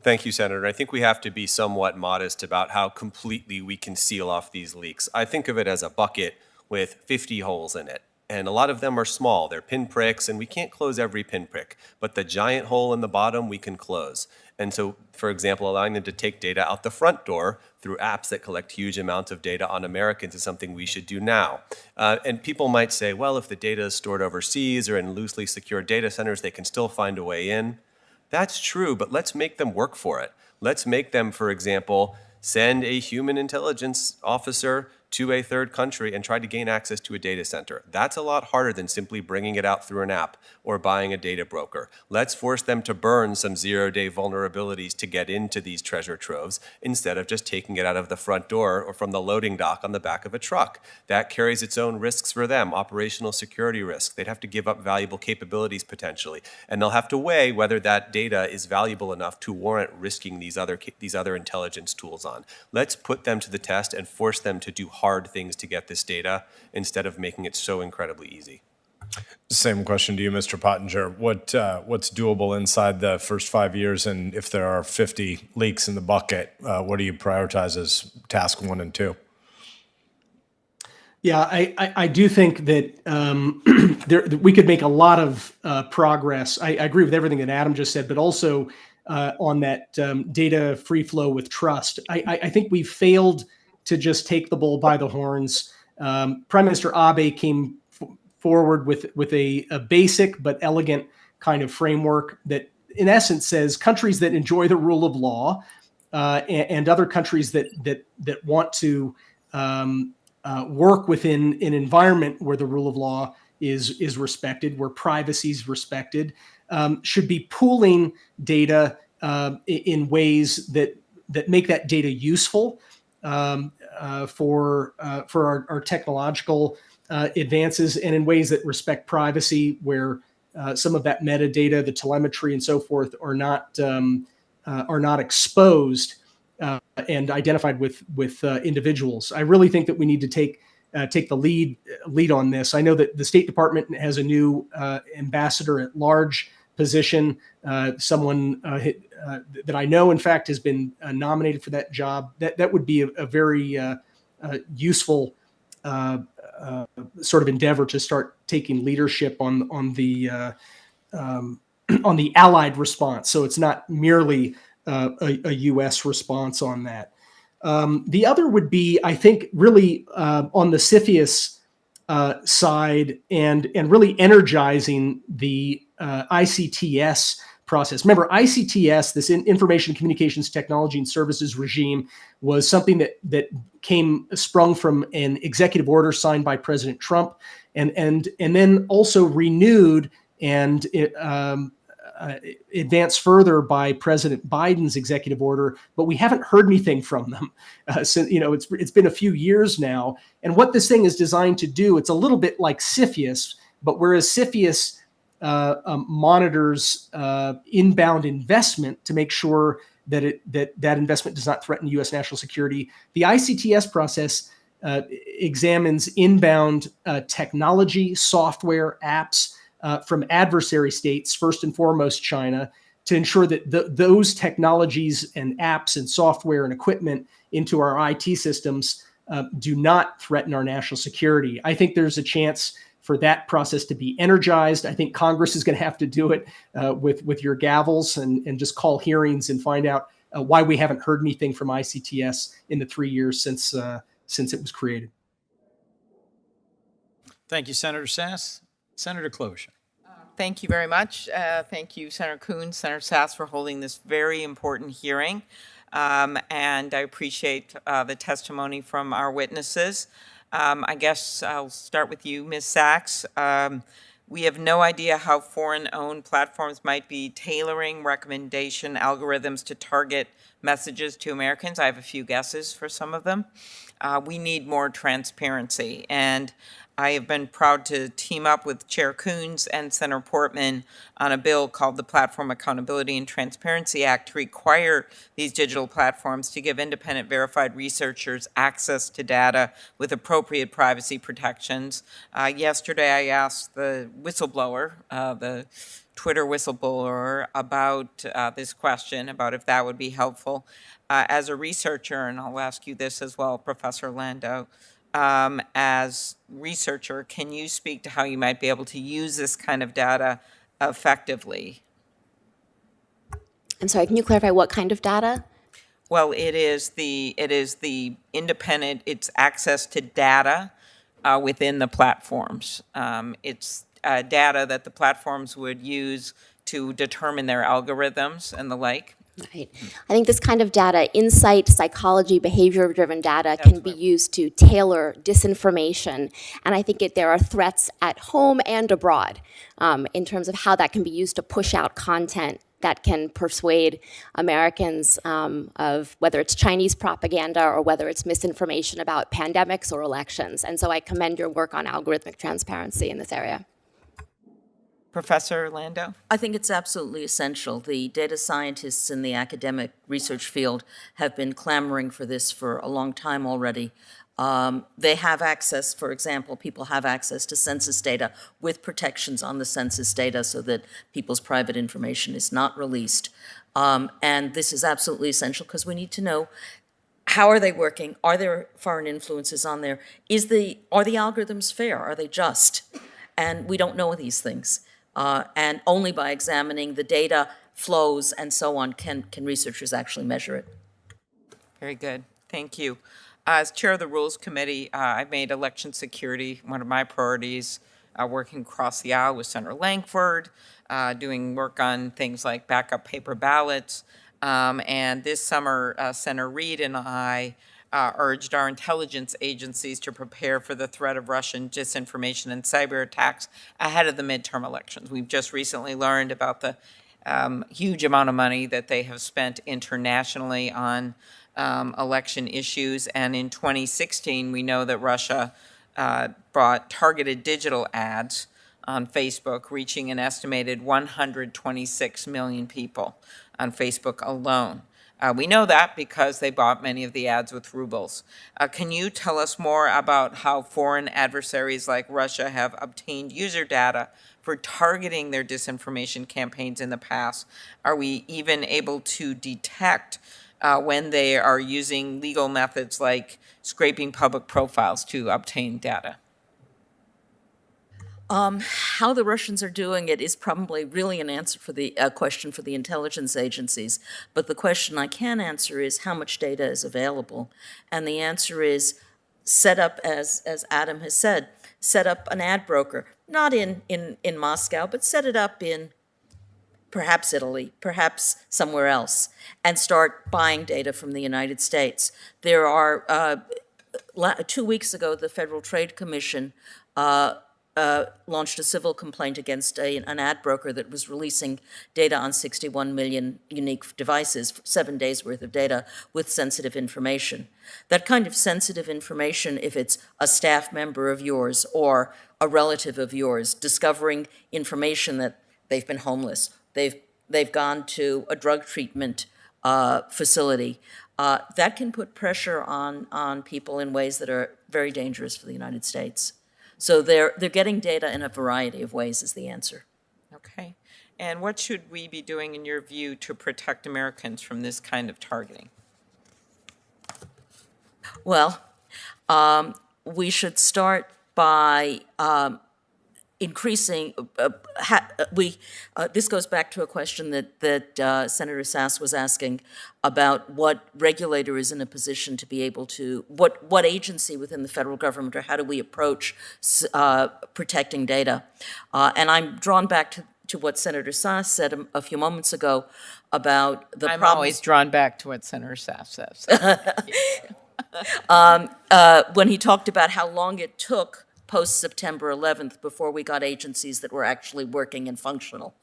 Thank you, Senator. I think we have to be somewhat modest about how completely we can seal off these leaks. I think of it as a bucket with 50 holes in it. And a lot of them are small. They're pinpricks, and we can't close every pinprick. But the giant hole in the bottom, we can close. And so, for example, allowing them to take data out the front door through apps that collect huge amounts of data on Americans is something we should do now. And people might say, well, if the data is stored overseas or in loosely secured data centers, they can still find a way in. That's true, but let's make them work for it. Let's make them, for example, send a human intelligence officer to a third country and try to gain access to a data center. That's a lot harder than simply bringing it out through an app or buying a data broker. Let's force them to burn some zero-day vulnerabilities to get into these treasure troves instead of just taking it out of the front door or from the loading dock on the back of a truck. That carries its own risks for them, operational security risks. They'd have to give up valuable capabilities potentially, and they'll have to weigh whether that data is valuable enough to warrant risking these other intelligence tools on. Let's put them to the test and force them to do hard things to get this data instead of making it so incredibly easy. Same question to you, Mr. Pottinger. What's doable inside the first 5 years? And if there are 50 leaks in the bucket, what do you prioritize as task 1 and 2? Yeah, I do think that we could make a lot of progress. I agree with everything that Adam just said, but also on that data free flow with trust. I think we failed to just take the bull by the horns. Prime Minister Abe came forward with a basic but elegant kind of framework that, in essence, says countries that enjoy the rule of law and other countries that want to work within an environment where the rule of law is respected, where privacy is respected, should be pooling data in ways that make that data useful for our technological advances, and in ways that respect privacy, where some of that metadata, the telemetry, and so forth are not exposed and identified with individuals. I really think that we need to take the lead on this. I know that the State Department has a new ambassador at large position, someone that I know, in fact, has been nominated for that job. That would be a very useful sort of endeavor to start taking leadership on the allied response. So it's not merely a U.S. response on that. The other would be, I think, really on the CFIUS side and really energizing the ICTS process. Remember, ICTS, this Information Communications Technology and Services regime, was something that sprung from an executive order signed by President Trump, and then also renewed and advanced further by President Biden's executive order. But we haven't heard anything from them since. It's been a few years now. And what this thing is designed to do, it's a little bit like CFIUS, but whereas CFIUS monitors inbound investment to make sure that investment does not threaten U.S. national security, the ICTS process examines inbound technology, software, apps from adversary states, first and foremost China, to ensure that those technologies and apps and software and equipment into our IT systems do not threaten our national security. I think there's a chance for that process to be energized. I think Congress is going to have to do it with your gavels and just call hearings and find out why we haven't heard anything from ICTS in the 3 years since it was created. Thank you, Senator Sass. Senator Klobuchar. Thank you very much. Thank you, Senator Coons, Senator Sass, for holding this very important hearing. And I appreciate the testimony from our witnesses. I guess I'll start with you, Ms. Sachs. We have no idea how foreign-owned platforms might be tailoring recommendation algorithms to target messages to Americans. I have a few guesses for some of them. We need more transparency. And I have been proud to team up with Chair Coons and Senator Portman on a bill called the Platform Accountability and Transparency Act to require these digital platforms to give independent verified researchers access to data with appropriate privacy protections. Yesterday, I asked the whistleblower, the Twitter whistleblower, about this question, about if that would be helpful. As a researcher, and I'll ask you this as well, Professor Landau, as researcher, can you speak to how you might be able to use this kind of data effectively? I'm sorry, can you clarify what kind of data? Well, it is the independent, it's access to data within the platforms. It's data that the platforms would use to determine their algorithms and the like. Right. I think this kind of data, insight, psychology, behavior-driven data, can be used to tailor disinformation. And I think there are threats at home and abroad in terms of how that can be used to push out content that can persuade Americans of whether it's Chinese propaganda or whether it's misinformation about pandemics or elections. And so I commend your work on algorithmic transparency in this area. Professor Landau? I think it's absolutely essential. The data scientists in the academic research field have been clamoring for this for a long time already. They have access, for example, people have access to census data with protections on the census data so that people's private information is not released. And this is absolutely essential because we need to know, how are they working? Are there foreign influences on there? Are the algorithms fair? Are they just? And we don't know these things. And only by examining the data flows and so on can researchers actually measure it. Very good. Thank you. As chair of the Rules Committee, I've made election security one of my priorities, working across the aisle with Senator Langford, doing work on things like backup paper ballots. And this summer, Senator Reid and I urged our intelligence agencies to prepare for the threat of Russian disinformation and cyber attacks ahead of the midterm elections. We've just recently learned about the huge amount of money that they have spent internationally on election issues. And in 2016, we know that Russia brought targeted digital ads on Facebook, reaching an estimated 126 million people on Facebook alone. We know that because they bought many of the ads with rubles. Can you tell us more about how foreign adversaries like Russia have obtained user data for targeting their disinformation campaigns in the past? Are we even able to detect when they are using legal methods like scraping public profiles to obtain data? How the Russians are doing it is probably really an answer for the question for the intelligence agencies. But the question I can answer is how much data is available. And the answer is set up, as Adam has said, set up an ad broker, not in Moscow, but set it up in perhaps Italy, perhaps somewhere else, and start buying data from the United States. There are, 2 weeks ago, the Federal Trade Commission launched a civil complaint against an ad broker that was releasing data on 61 million unique devices, 7 days worth of data with sensitive information. That kind of sensitive information, if it's a staff member of yours or a relative of yours discovering information that they've been homeless, they've gone to a drug treatment facility, that can put pressure on people in ways that are very dangerous for the United States. So they're getting data in a variety of ways is the answer. Okay. And what should we be doing, in your view, to protect Americans from this kind of targeting? Well, we should start by increasing, this goes back to a question that Senator Sass was asking about what regulator is in a position to be able to, what agency within the federal government, or how do we approach protecting data? And I'm drawn back to what Senator Sass said a few moments ago about the I'm problems. always drawn back to what Senator Sass says. When he talked about how long it took post-September 11th before we got agencies that were actually working and functional.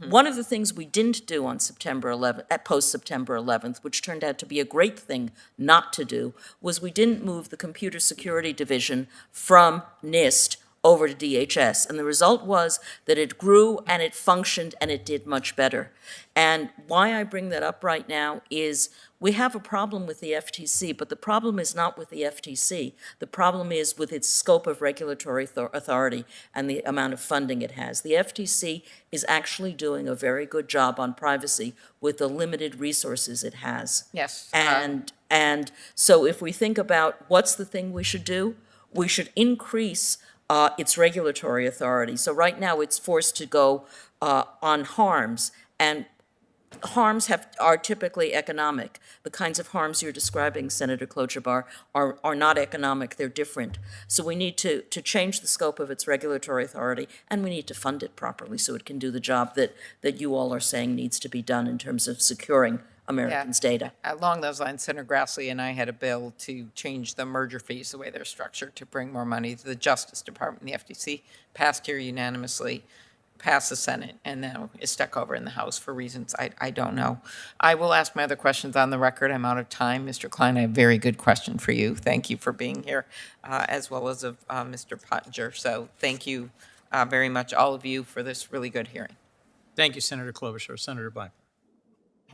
One of the things we didn't do on September 11th, at post-September 11th, which turned out to be a great thing not to do, was we didn't move the Computer Security Division from NIST over to DHS. And the result was that it grew and it functioned and it did much better. And why I bring that up right now is we have a problem with the FTC, but the problem is not with the FTC. The problem is with its scope of regulatory authority and the amount of funding it has. The FTC is actually doing a very good job on privacy with the limited resources it has. Yes. And so if we think about what's the thing we should do, we should increase its regulatory authority. So right now it's forced to go on harms, and harms are typically economic. The kinds of harms you're describing, Senator Klobuchar, are not economic, they're different. So we need to change the scope of its regulatory authority, and we need to fund it properly so it can do the job that you all are saying needs to be done in terms of securing Americans' data. Along those lines, Senator Grassley and I had a bill to change the merger fees, the way they're structured, to bring more money to the Justice Department. The FTC passed here unanimously, passed the Senate, and now is stuck over in the House for reasons I don't know. I will ask my other questions on the record. I'm out of time. Mr. Klein, I have a very good question for you. Thank you for being here, as well as of Mr. Pottinger. So thank you very much, all of you, for this really good hearing. Thank you, Senator Klobuchar. Senator Black.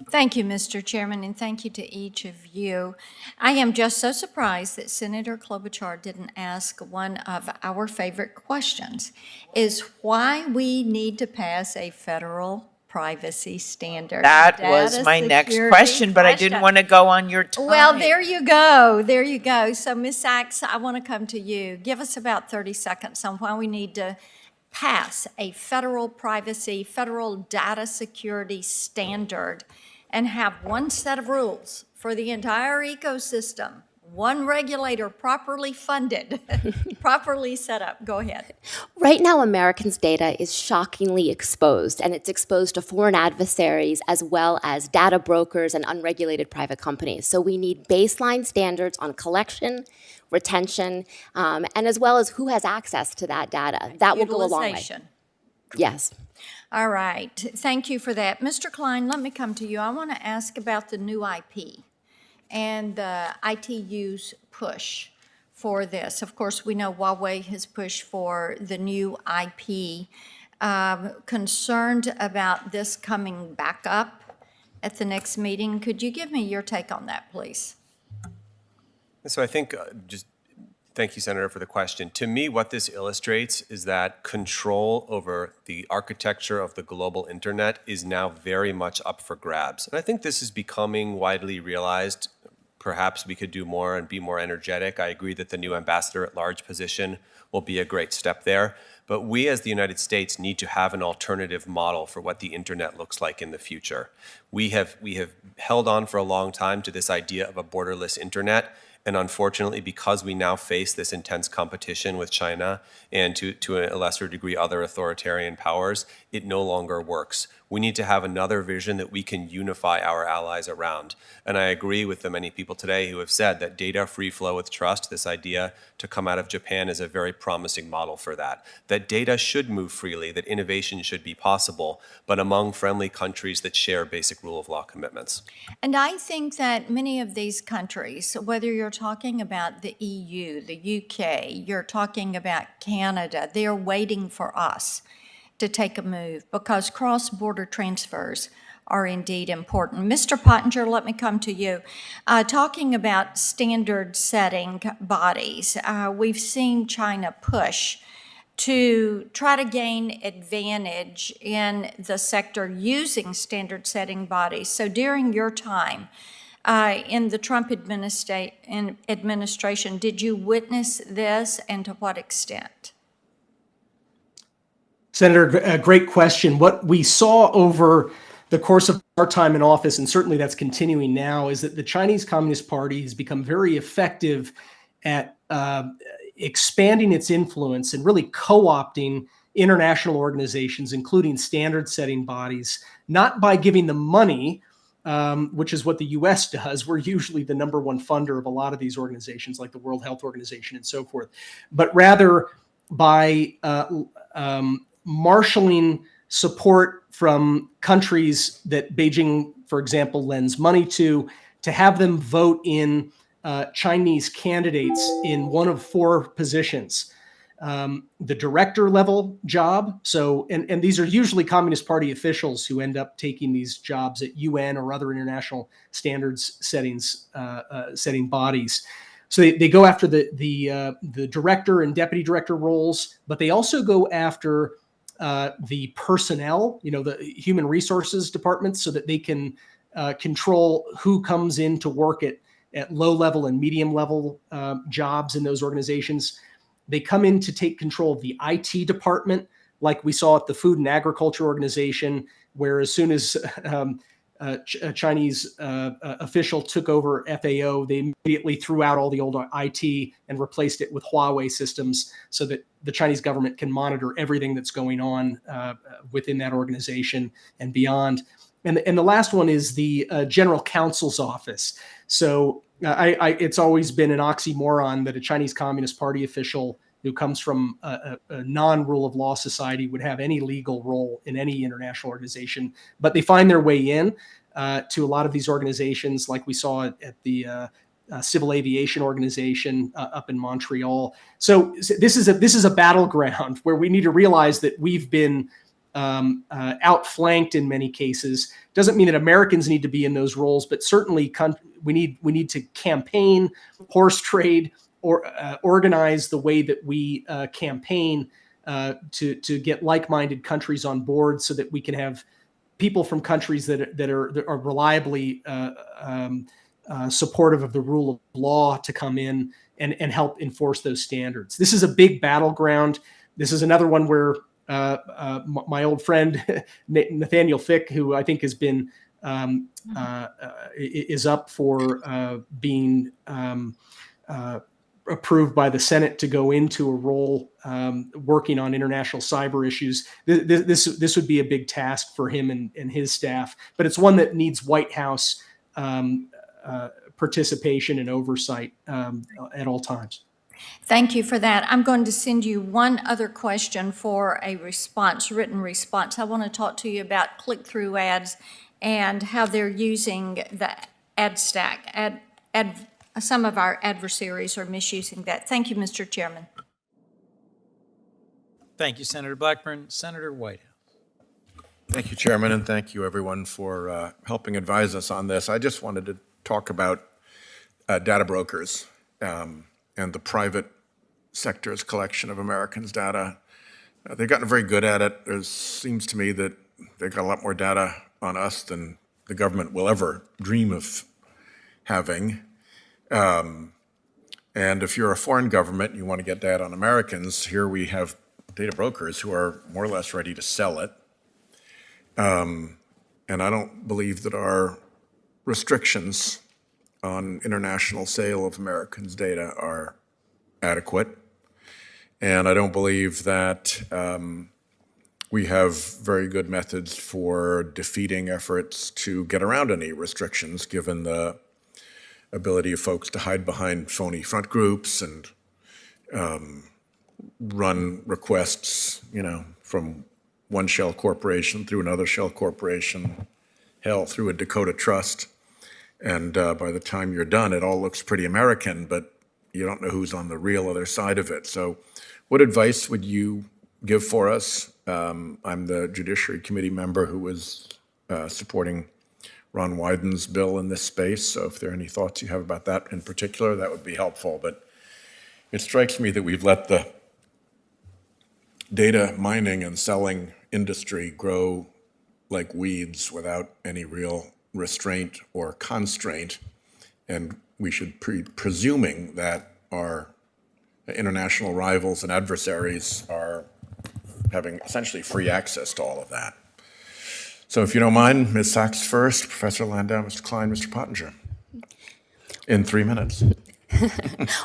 Thank you, Mr. Chairman, and thank you to each of you. I am just so surprised that Senator Klobuchar didn't ask one of our favorite questions, is why we need to pass a federal privacy standard. That was my next question, but I didn't want to go on your time. Well, there you go. There you go. So, Ms. Sachs, I want to come to you. Give us about 30 seconds on why we need to pass a federal data security standard and have one set of rules for the entire ecosystem, one regulator properly funded, properly set up. Go ahead. Right now, Americans' data is shockingly exposed, and it's exposed to foreign adversaries as well as data brokers and unregulated private companies. So we need baseline standards on collection, retention, and as well as who has access to that data. That will go a long way. Utilization. Yes. All right. Thank you for that. Mr. Klein, let me come to you. I want to ask about the new IP and the ITU's push for this. Of course, we know Huawei has pushed for the new IP. Concerned about this coming back up at the next meeting. Could you give me your take on that, please? So I think thank you, Senator, for the question. To me, what this illustrates is that control over the architecture of the global internet is now very much up for grabs. And I think this is becoming widely realized. Perhaps we could do more and be more energetic. I agree that the new ambassador at large position will be a great step there. But we as the United States need to have an alternative model for what the internet looks like in the future. We have held on for a long time to this idea of a borderless internet. And unfortunately, because we now face this intense competition with China and to a lesser degree other authoritarian powers, it no longer works. We need to have another vision that we can unify our allies around. And I agree with the many people today who have said that data free flow with trust, this idea to come out of Japan, is a very promising model for that. That data should move freely, that innovation should be possible, but among friendly countries that share basic rule of law commitments. And I think that many of these countries, whether you're talking about the EU, the UK, you're talking about Canada, they're waiting for us to take a move because cross-border transfers are indeed important. Mr. Pottinger, let me come to you. Talking about standard-setting bodies, we've seen China push to try to gain advantage in the sector using standard-setting bodies. So during your time in the Trump administration, did you witness this, and to what extent? Senator, a great question. What we saw over the course of our time in office, and certainly that's continuing now, is that the Chinese Communist Party has become very effective at expanding its influence and really co-opting international organizations, including standard-setting bodies, not by giving them money, which is what the U.S. does. We're usually the number one funder of a lot of these organizations, like the World Health Organization and so forth, but rather by marshaling support from countries that Beijing, for example, lends money to have them vote in Chinese candidates in one of 4 positions. The director level job. So, and these are usually Communist Party officials who end up taking these jobs at UN or other international standards setting bodies. So they go after the director and deputy director roles, but they also go after the personnel, the human resources departments, so that they can control who comes in to work at low level and medium level jobs in those organizations. They come in to take control of the IT department, like we saw at the Food and Agriculture Organization, where as soon as a Chinese official took over FAO, they immediately threw out all the old IT and replaced it with Huawei systems so that the Chinese government can monitor everything that's going on within that organization and beyond. And the last one is the General Counsel's Office. So it's always been an oxymoron that a Chinese Communist Party official who comes from a non-rule of law society would have any legal role in any international organization. But they find their way in to a lot of these organizations, like we saw at the Civil Aviation Organization up in Montreal. So this is a battleground where we need to realize that we've been outflanked in many cases. Doesn't mean that Americans need to be in those roles, but certainly we need to campaign, horse trade, or organize the way that we campaign to get like-minded countries on board, so that we can have people from countries that are reliably supportive of the rule of law to come in and help enforce those standards. This is a big battleground. This is another one where my old friend Nathaniel Fick, who I think has been is up for being approved by the Senate to go into a role working on international cyber issues. This would be a big task for him and his staff, but it's one that needs White House participation and oversight at all times. Thank you for that. I'm going to send you one other question for a written response. I want to talk to you about click-through ads and how they're using the ad stack. Some of our adversaries are misusing that. Thank you, Mr. Chairman. Thank you, Senator Blackburn. Senator Whitehouse. Thank you, Chairman, and thank you, everyone, for helping advise us on this. I just wanted to talk about data brokers and the private sector's collection of Americans' data. They've gotten very good at it. It seems to me that they've got a lot more data on us than the government will ever dream of having. And if you're a foreign government and you want to get data on Americans, here we have data brokers who are more or less ready to sell it. And I don't believe that our restrictions on international sale of Americans' data are adequate. And I don't believe that we have very good methods for defeating efforts to get around any restrictions, given the ability of folks to hide behind phony front groups and run requests, from one shell corporation through another shell corporation, hell, through a Dakota trust. And by the time you're done, it all looks pretty American, but you don't know who's on the real other side of it. So what advice would you give for us? I'm the Judiciary Committee member who was supporting Ron Wyden's bill in this space. So if there are any thoughts you have about that in particular, that would be helpful. But it strikes me that we've let the data mining and selling industry grow like weeds without any real restraint or constraint. And we should be presuming that our international rivals and adversaries are having essentially free access to all of that. So if you don't mind, Ms. Sachs first, Professor Landau, Mr. Klein, Mr. Pottinger, in 3 minutes.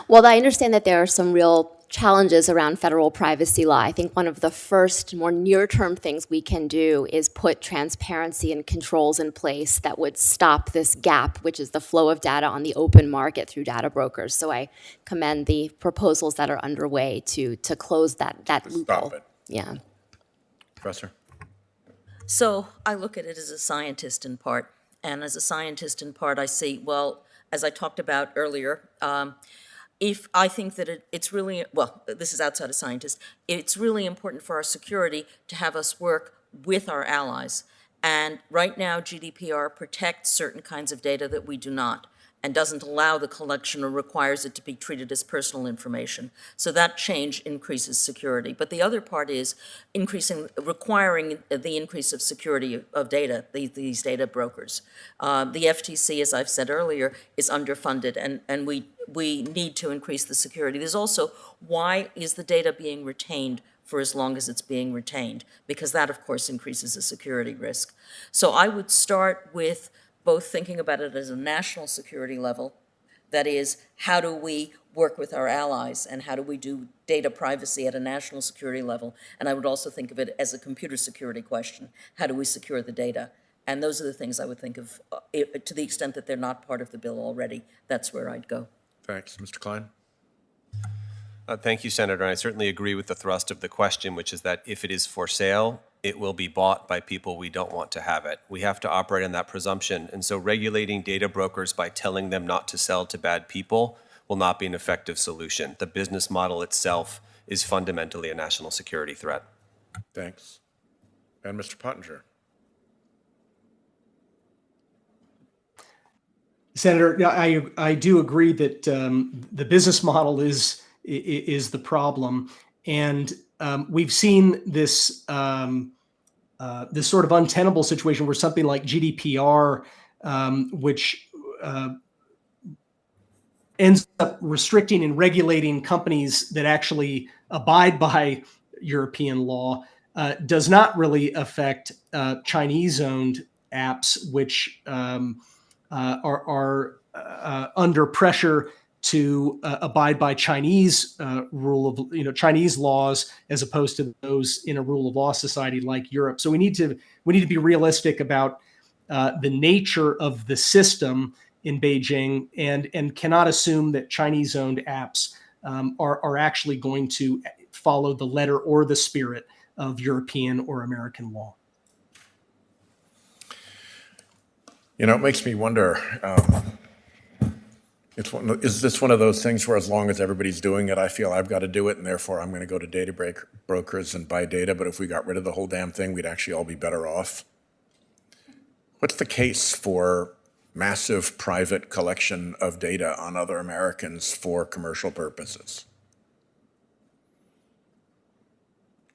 Well, I understand that there are some real challenges around federal privacy law, I think one of the first more near-term things we can do is put transparency and controls in place that would stop this gap, which is the flow of data on the open market through data brokers. So I commend the proposals that are underway to close that loophole. Stop it. Yeah. Professor? So I look at it as a scientist in part. And as a scientist in part, I see, well, as I talked about earlier, if I think that it's really, well, this is outside of scientists, it's really important for our security to have us work with our allies. And right now, GDPR protects certain kinds of data that we do not, and doesn't allow the collection or requires it to be treated as personal information. So that change increases security. But the other part is requiring the increase of security of data, these data brokers. The FTC, as I've said earlier, is underfunded, and we need to increase the security. There's also, why is the data being retained for as long as it's being retained? Because that, of course, increases the security risk. So I would start with both thinking about it as a national security level, that is, how do we work with our allies and how do we do data privacy at a national security level? And I would also think of it as a computer security question. How do we secure the data? And those are the things I would think of, to the extent that they're not part of the bill already, that's where I'd go. Thanks. Mr. Klein? Thank you, Senator. I certainly agree with the thrust of the question, which is that if it is for sale, it will be bought by people we don't want to have it. We have to operate on that presumption. And so regulating data brokers by telling them not to sell to bad people will not be an effective solution. The business model itself is fundamentally a national security threat. Thanks. And Mr. Pottinger? Senator, I do agree that the business model is the problem, and we've seen this this sort of untenable situation where something like GDPR, which ends up restricting and regulating companies that actually abide by European law, does not really affect Chinese-owned apps, which are under pressure to abide by Chinese rule of Chinese laws as opposed to those in a rule of law society like Europe. So we need to be realistic about the nature of the system in Beijing and cannot assume that Chinese-owned apps are actually going to follow the letter or the spirit of European or American law. You know, it makes me wonder, is this one of those things where as long as everybody's doing it, I feel I've got to do it, and therefore I'm going to go to data brokers and buy data, but if we got rid of the whole damn thing, we'd actually all be better off? What's the case for massive private collection of data on other Americans for commercial purposes?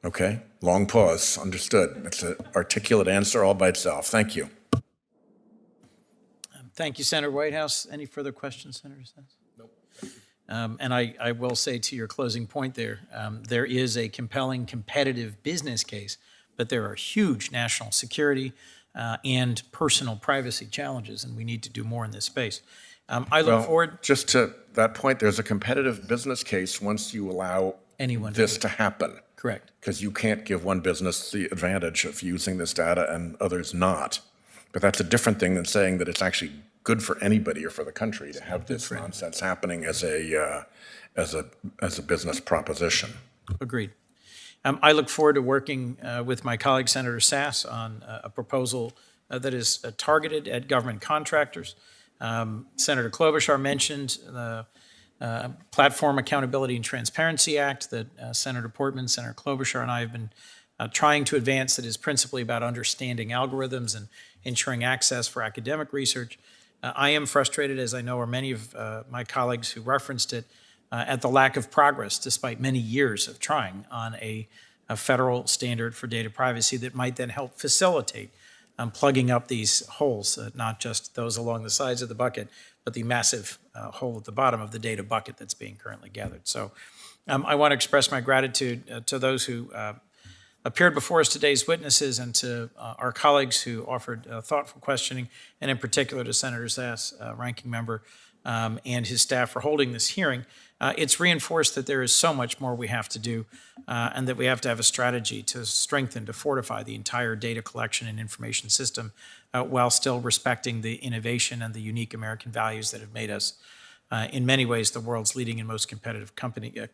Okay, long pause, understood. It's an articulate answer all by itself. Thank you. Thank you, Senator Whitehouse. Any further questions, Senator Sass? Nope. And I will say to your closing point there, there is a compelling competitive business case, but there are huge national security and personal privacy challenges, and we need to do more in this space. I look forward. Just to that point, there's a competitive business case once you allow this to happen. Correct. Because you can't give one business the advantage of using this data and others not. But that's a different thing than saying that it's actually good for anybody or for the country to have this nonsense happening as a business proposition. Agreed. I look forward to working with my colleague Senator Sass on a proposal that is targeted at government contractors. Senator Klobuchar mentioned the Platform Accountability and Transparency Act that Senator Portman, Senator Klobuchar, and I have been trying to advance, that is principally about understanding algorithms and ensuring access for academic research. I am frustrated, as I know are many of my colleagues who referenced it, at the lack of progress, despite many years of trying on a federal standard for data privacy that might then help facilitate plugging up these holes, not just those along the sides of the bucket, but the massive hole at the bottom of the data bucket that's being currently gathered. So I want to express my gratitude to those who appeared before us today's witnesses and to our colleagues who offered thoughtful questioning, and in particular to Senator Sass, Ranking Member and his staff for holding this hearing. It's reinforced that there is so much more we have to do, and that we have to have a strategy to strengthen, to fortify the entire data collection and information system while still respecting the innovation and the unique American values that have made us, in many ways, the world's leading and most competitive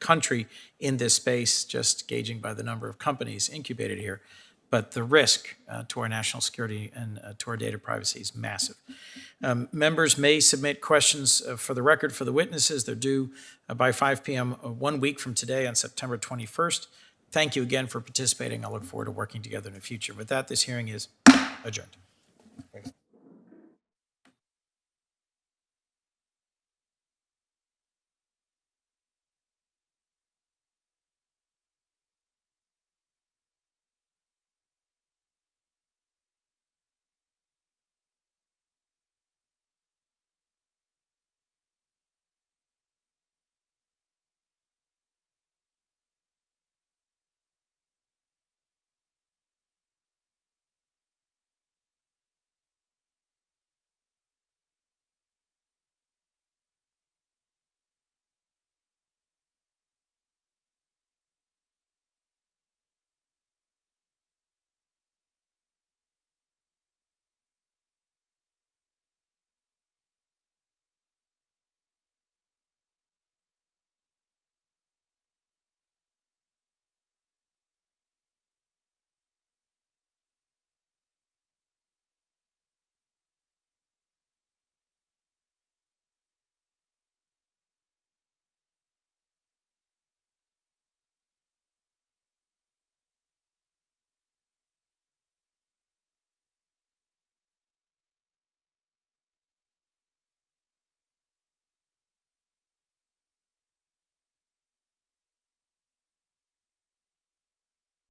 country in this space, just gauging by the number of companies incubated here. But the risk to our national security and to our data privacy is massive. Members may submit questions for the record for the witnesses. They're due by 5 p.m. 1 week from today on September 21st. Thank you again for participating. I look forward to working together in the future. With that, this hearing is adjourned. Thanks.